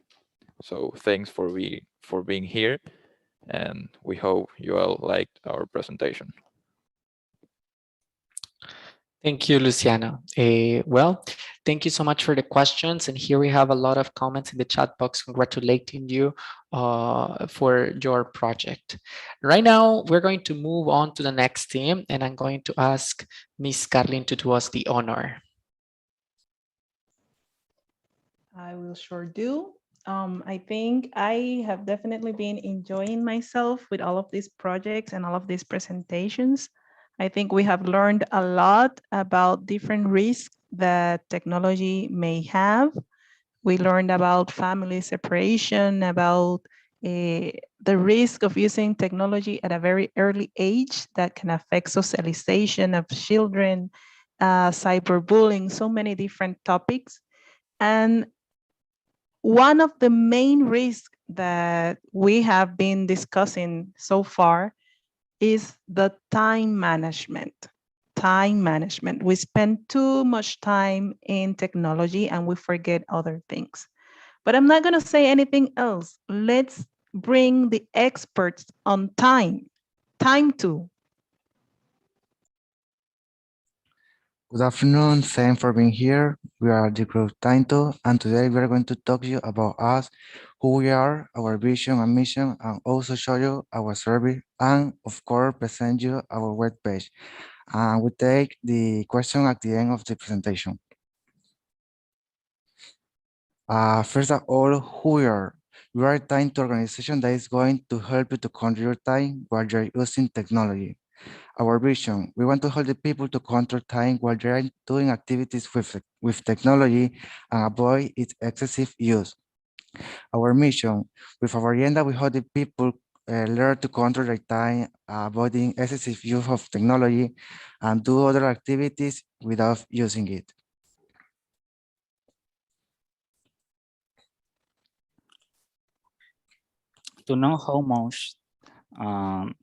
[SPEAKER 8] So thanks for being here, and we hope you all liked our presentation.
[SPEAKER 13] Thank you, Luciano. Well, thank you so much for the questions. And here we have a lot of comments in the chat box congratulating you for your project. Right now, we're going to move on to the next team, and I'm going to ask Miss Carlin to do us the honor.
[SPEAKER 5] I will sure do. I think I have definitely been enjoying myself with all of these projects and all of these presentations. I think we have learned a lot about different risks that technology may have. We learned about family separation, about the risk of using technology at a very early age that can affect socialization of children, cyberbullying, so many different topics. And one of the main risks that we have been discussing so far is the time management. time management. We spend too much time in technology and we forget other things. But I'm not going to say anything else. Let's bring the experts on time. Time to.
[SPEAKER 6] Good afternoon, thanks for being here. We are the group Tainto, and today we are going to talk to you about us, who we are, our vision and mission, and also show you our service, and of course, present you our web page. And we take the question at the end of the presentation. First of all, who we are. We are a Tainto organization that is going to help you to control your time while you're using technology. Our vision, we want to help the people to control time while they're doing activities with technology and avoid its excessive use. Our mission, with our agenda, we help the people learn to control their time, avoiding excessive use of technology and do other activities without using it.
[SPEAKER 3] To know um,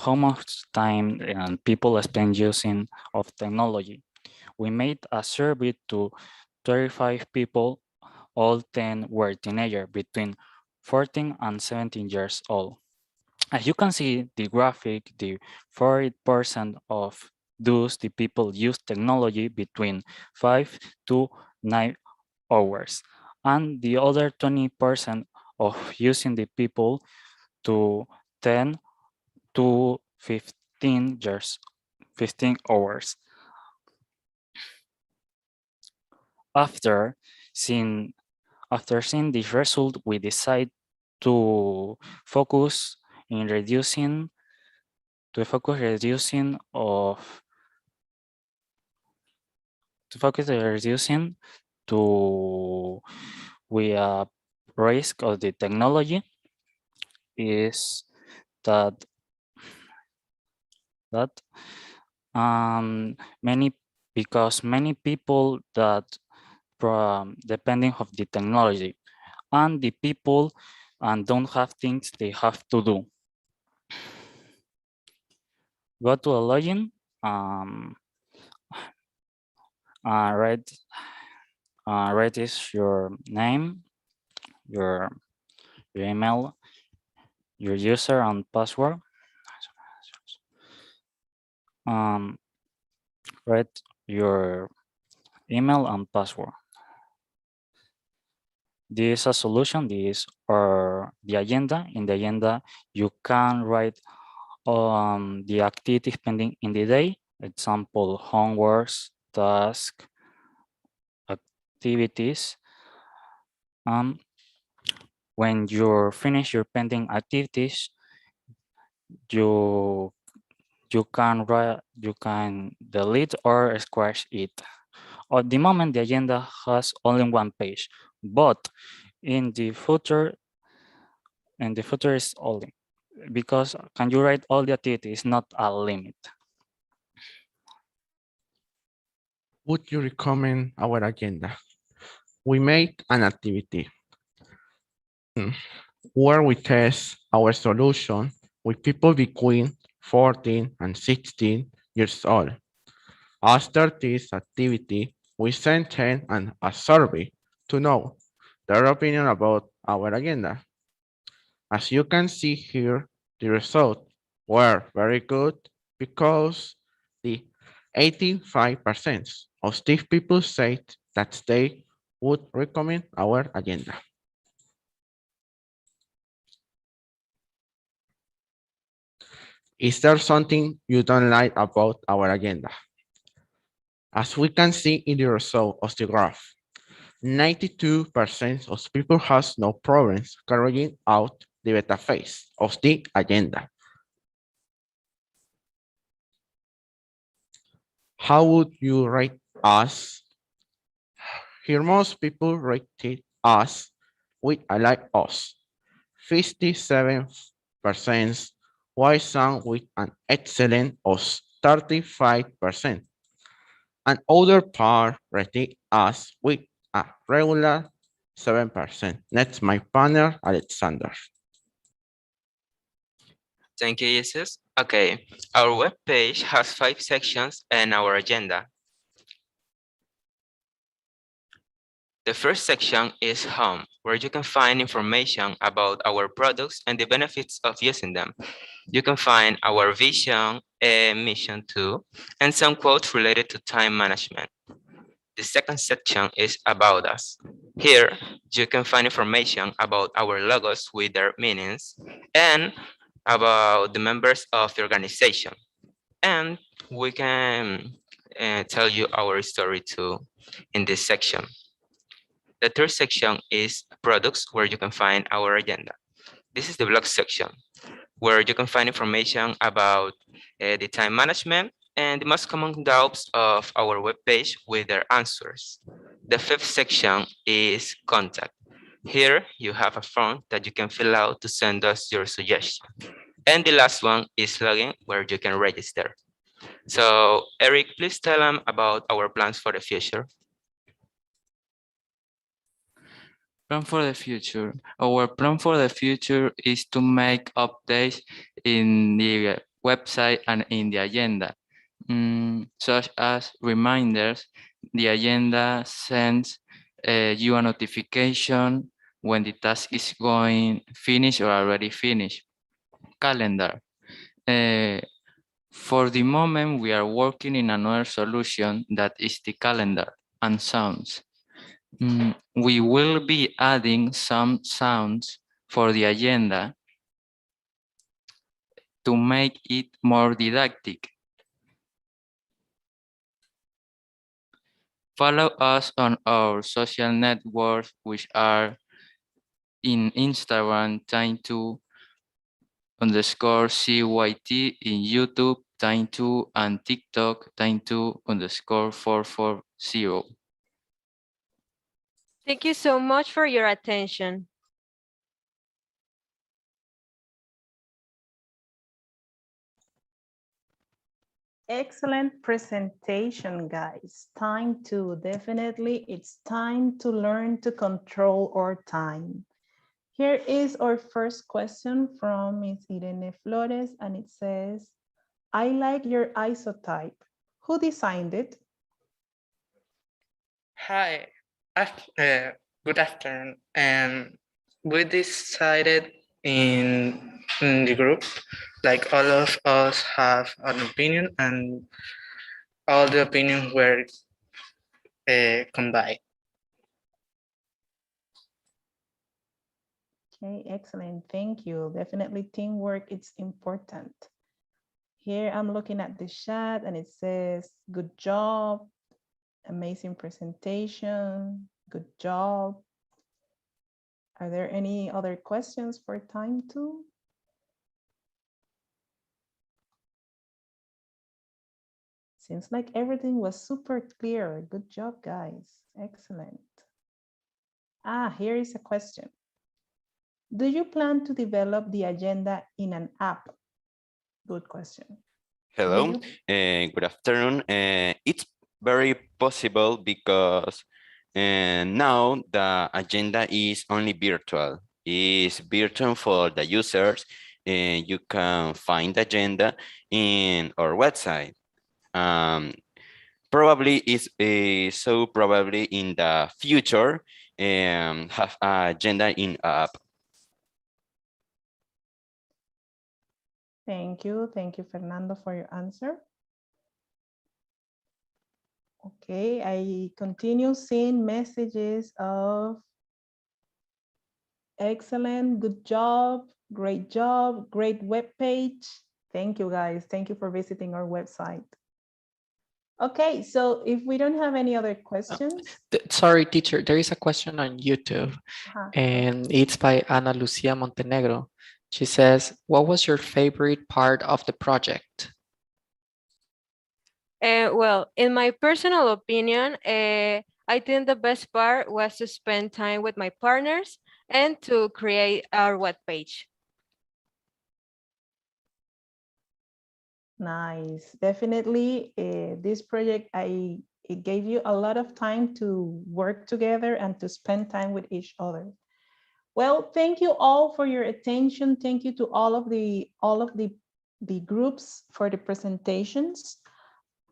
[SPEAKER 3] how much time people spend using of technology, we made a survey to 35 people. All 10 were teenagers between 14 and 17 years old. As you can see the graphic, the 40% of those the people use technology between 5 to 9 hours, and the other 20% of using the people to 10 to 15 hours. After seeing this result, we decide to focus in reducing to focus reducing of to focus on reducing to we risk of the technology is that that many because many people that depending of the technology and the people and don't have things they have to do. Go to a login, write is your name, your email, your user and password. Write your email and password. This is a solution. This or the agenda. In the agenda, you can write the activities pending in the day. Example, homeworks, tasks, activities. When you finish your pending activities, you can delete or scratch it. At the moment, the agenda has only one page, but in the future is only because can you write all the activities, not a limit.
[SPEAKER 19] Would you recommend our agenda? We made an activity where we test our solution with people between 14 and 16 years old. After this activity, we sent them a survey to know their opinion about our agenda. As you can see here, the results were very good because the 85% of these people said that they would recommend our agenda. Is there something you don't like about our agenda? As we can see in the result of the graph, 92% of people has no problems carrying out the beta phase of the agenda. How would you rate us? Here most people rated us with I like us. 57%, while some with an excellent of 35%. And other part rated us with a regular 7%. That's my partner, Alexander.
[SPEAKER 15] Thank you, Jesus. Okay, our web page has 5 sections and our agenda. The first section is Home, where you can find information about our products and the benefits of using them. You can find our vision and mission too, and some quotes related to time management. The second section is About Us. Here, you can find information about our logos with their meanings and about the members of the organization. And we can tell you our story too in this section. The third section is Products, where you can find our agenda. This is the blog section, where you can find information about the time management and the most common doubts of our webpage with their answers. The fifth section is Contact. Here you have a form that you can fill out to send us your suggestion. And the last one is Login, where you can register. So Eric, please tell them about our plans for the future.
[SPEAKER 16] Plan for the future. Our plan for the future is to make updates in the website and in the agenda, such as reminders. The agenda sends you a notification when the task is going finished or already finished. Calendar. For the moment, we are working in another solution that is the calendar and sounds. We will be adding some sounds for the agenda to make it more didactic. Follow us on our social networks, which are in Instagram, time2_CYT, in YouTube, time2, and TikTok, time2_440.
[SPEAKER 17] Thank you so much for your attention.
[SPEAKER 5] Excellent presentation, guys. Definitely, it's time to learn to control our time. Here is our first question from Ms. Irene Flores, and it says, I like your isotype. Who designed it?
[SPEAKER 24] Hi, good afternoon. We decided in the group, like all of us have an opinion, and all the opinions were combined.
[SPEAKER 5] Okay, excellent. Thank you. Definitely teamwork, it's important. Here I'm looking at the chat and it says, good job, amazing presentation, good job. Are there any other questions for time two? Seems like everything was super clear. Good job, guys. Excellent. Here is a question. Do you plan to develop the agenda in an app? Good question.
[SPEAKER 25] Hello, good afternoon. It's very possible because now the agenda is only virtual. It's virtual for the users, and you can find the agenda in our website. Probably is so probably in the future have an agenda in app.
[SPEAKER 5] Thank you, Fernando, for your answer. Okay, I continue seeing messages of excellent, good job, great web page. Thank you, guys. Thank you for visiting our website. Okay, so if we don't have any other questions.
[SPEAKER 13] Sorry, teacher, there is a question on YouTube, and it's by Ana Lucia Montenegro. She says, what was your favorite part of the project?
[SPEAKER 17] Well, in my personal opinion, I think the best part was to spend time with my partners and to create our webpage.
[SPEAKER 5] Nice. Definitely, this project, it gave you a lot of time to work together and to spend time with each other. Well, thank you all for your attention. Thank you to all of the groups for the presentations.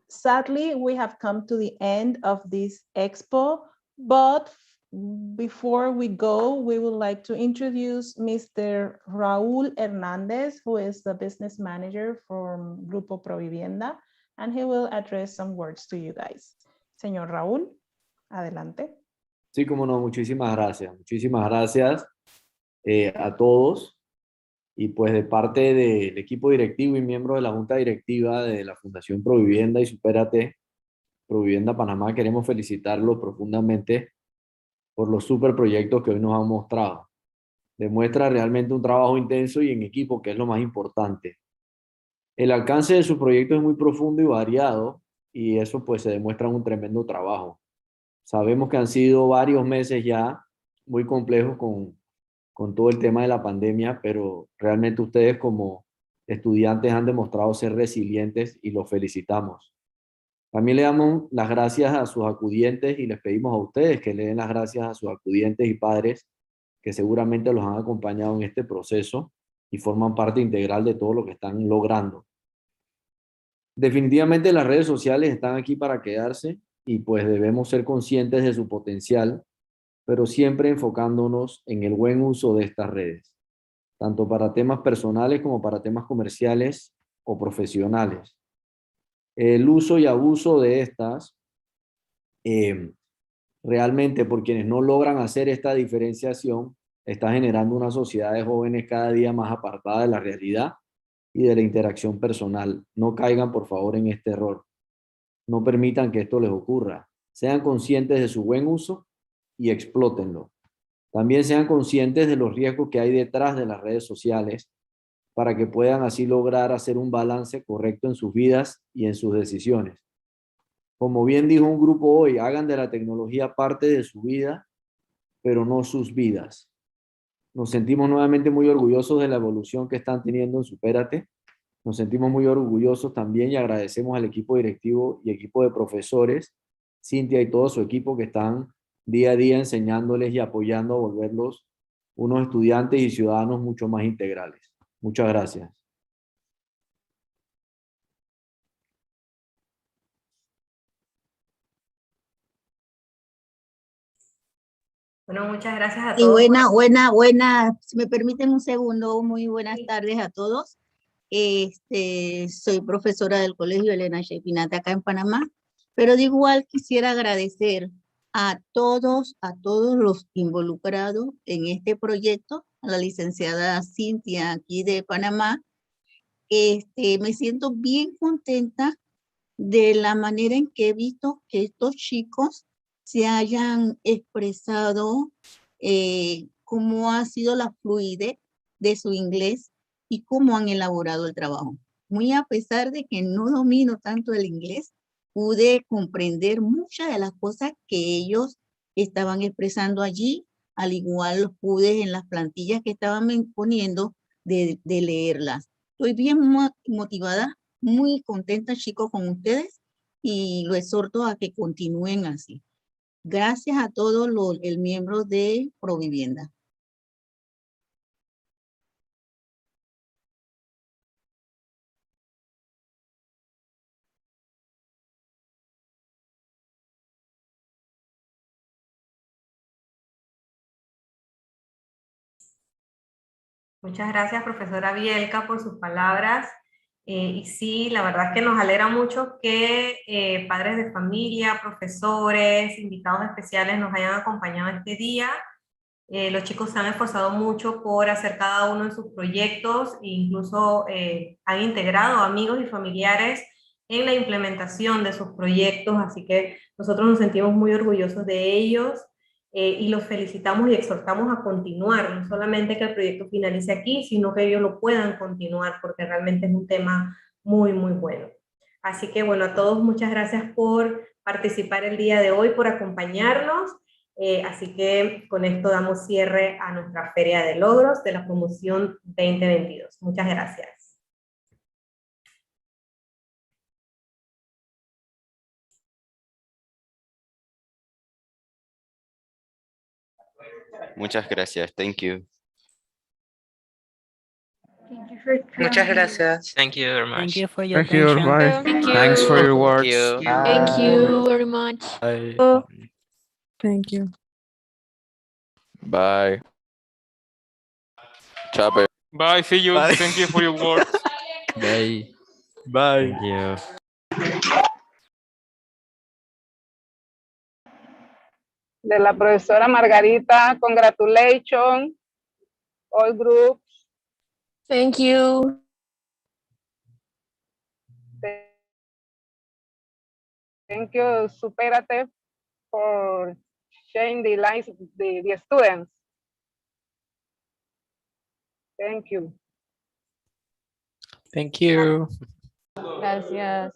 [SPEAKER 5] Sadly, we have come to the end of this expo, but before we go, we would like to introduce Mr. Raúl Hernández, who is the business manager from Grupo Provivienda, and he will address some words to you guys. Señor Raúl, adelante.
[SPEAKER 4] Sí, como no, muchísimas gracias. Muchísimas gracias a todos. Y pues de parte del equipo directivo y miembro de la Junta Directiva de la Fundación Provivienda y Supérate Provivienda Panamá, queremos felicitarlos profundamente por los super proyectos que hoy nos han mostrado. Demuestra realmente un trabajo intenso y en equipo, que es lo más importante. El alcance de su proyecto es muy profundo y variado, y eso pues se demuestra en un tremendo trabajo. Sabemos que han sido varios meses ya muy complejos con todo el tema de la pandemia, pero realmente ustedes como estudiantes han demostrado ser resilientes y los felicitamos. También le damos las gracias a sus acudientes y les pedimos a ustedes que le den las gracias a sus acudientes y padres que seguramente los han acompañado en este proceso y forman parte integral de todo lo que están logrando. Definitivamente las redes sociales están aquí para quedarse y pues debemos ser conscientes de su potencial, pero siempre enfocándonos en el buen uso de estas redes, tanto para temas personales como para temas comerciales o profesionales. El uso y abuso de estas, realmente por quienes no logran hacer esta diferenciación, está generando una sociedad de jóvenes cada día más apartada de la realidad y de la interacción personal. No caigan, por favor, en este error. No permitan que esto les ocurra. Sean conscientes de su buen uso y explótenlo. También sean conscientes de los riesgos que hay detrás de las redes sociales para que puedan así lograr hacer un balance correcto en sus vidas y en sus decisiones. Como bien dijo un grupo hoy, hagan de la tecnología parte de su vida, pero no sus vidas. Nos sentimos nuevamente muy orgullosos de la evolución que están teniendo en Supérate. Nos sentimos muy orgullosos también y agradecemos al equipo directivo y equipo de profesores, Cintia y todo su equipo que están día a día enseñándoles y apoyando a volverlos unos estudiantes y ciudadanos mucho más integrales. Muchas gracias.
[SPEAKER 18] Bueno, muchas gracias a
[SPEAKER 20] Y
[SPEAKER 18] todos.
[SPEAKER 20] si me permiten un segundo, muy buenas tardes a todos. Soy profesora del Colegio Elena Chepinata acá en Panamá, pero de igual quisiera agradecer a todos los involucrados en este proyecto, a la licenciada Cintia aquí de Panamá. Me siento bien contenta de la manera en que he visto que estos chicos se hayan expresado, cómo ha sido la fluidez de su inglés y cómo han elaborado el trabajo. Muy a pesar de que no domino tanto el inglés, pude comprender muchas de las cosas que ellos estaban expresando allí, al igual pude en las plantillas que estaban poniendo de leerlas. Estoy bien motivada, muy contenta, chicos, con ustedes y lo exhorto a que continúen así. Gracias a todos el miembro de Provivienda.
[SPEAKER 18] Muchas gracias, profesora Bielka, por sus palabras. Y sí, la verdad es que nos alegra mucho que padres de familia, profesores, invitados especiales nos hayan acompañado este día. Los chicos se han esforzado mucho por hacer cada uno de sus proyectos e incluso han integrado amigos y familiares en la implementación de sus proyectos, así que nosotros nos sentimos muy orgullosos de ellos y los felicitamos y exhortamos a continuar, no solamente que el proyecto finalice aquí, sino que ellos lo puedan continuar, porque realmente es un tema muy, muy bueno. Así que bueno, a todos muchas gracias por participar el día de hoy, por acompañarnos. Así que con esto damos cierre a nuestra Feria de Logros de la promoción 2022. Muchas gracias.
[SPEAKER 25] Muchas gracias. Thank you.
[SPEAKER 24] Muchas gracias.
[SPEAKER 15] Thank you very
[SPEAKER 3] Thank
[SPEAKER 15] much.
[SPEAKER 3] you for your
[SPEAKER 19] Thank you.
[SPEAKER 3] attention.
[SPEAKER 19] Bye.
[SPEAKER 17] Thank
[SPEAKER 2] Thanks for
[SPEAKER 17] you.
[SPEAKER 2] your
[SPEAKER 12] Thank
[SPEAKER 2] words.
[SPEAKER 12] you.
[SPEAKER 9] Thank you very much.
[SPEAKER 12] Bye.
[SPEAKER 9] Thank you.
[SPEAKER 8] Bye. Chape.
[SPEAKER 10] Bye, see you.
[SPEAKER 12] Bye.
[SPEAKER 10] Thank you for your words.
[SPEAKER 19] Bye.
[SPEAKER 12] Bye.
[SPEAKER 2] Thank you.
[SPEAKER 21] De la profesora Margarita, congratulations, all groups.
[SPEAKER 9] Thank you.
[SPEAKER 21] Thank you, Supérate, for sharing the lives of the students.
[SPEAKER 13] Thank you.
[SPEAKER 22] Gracias.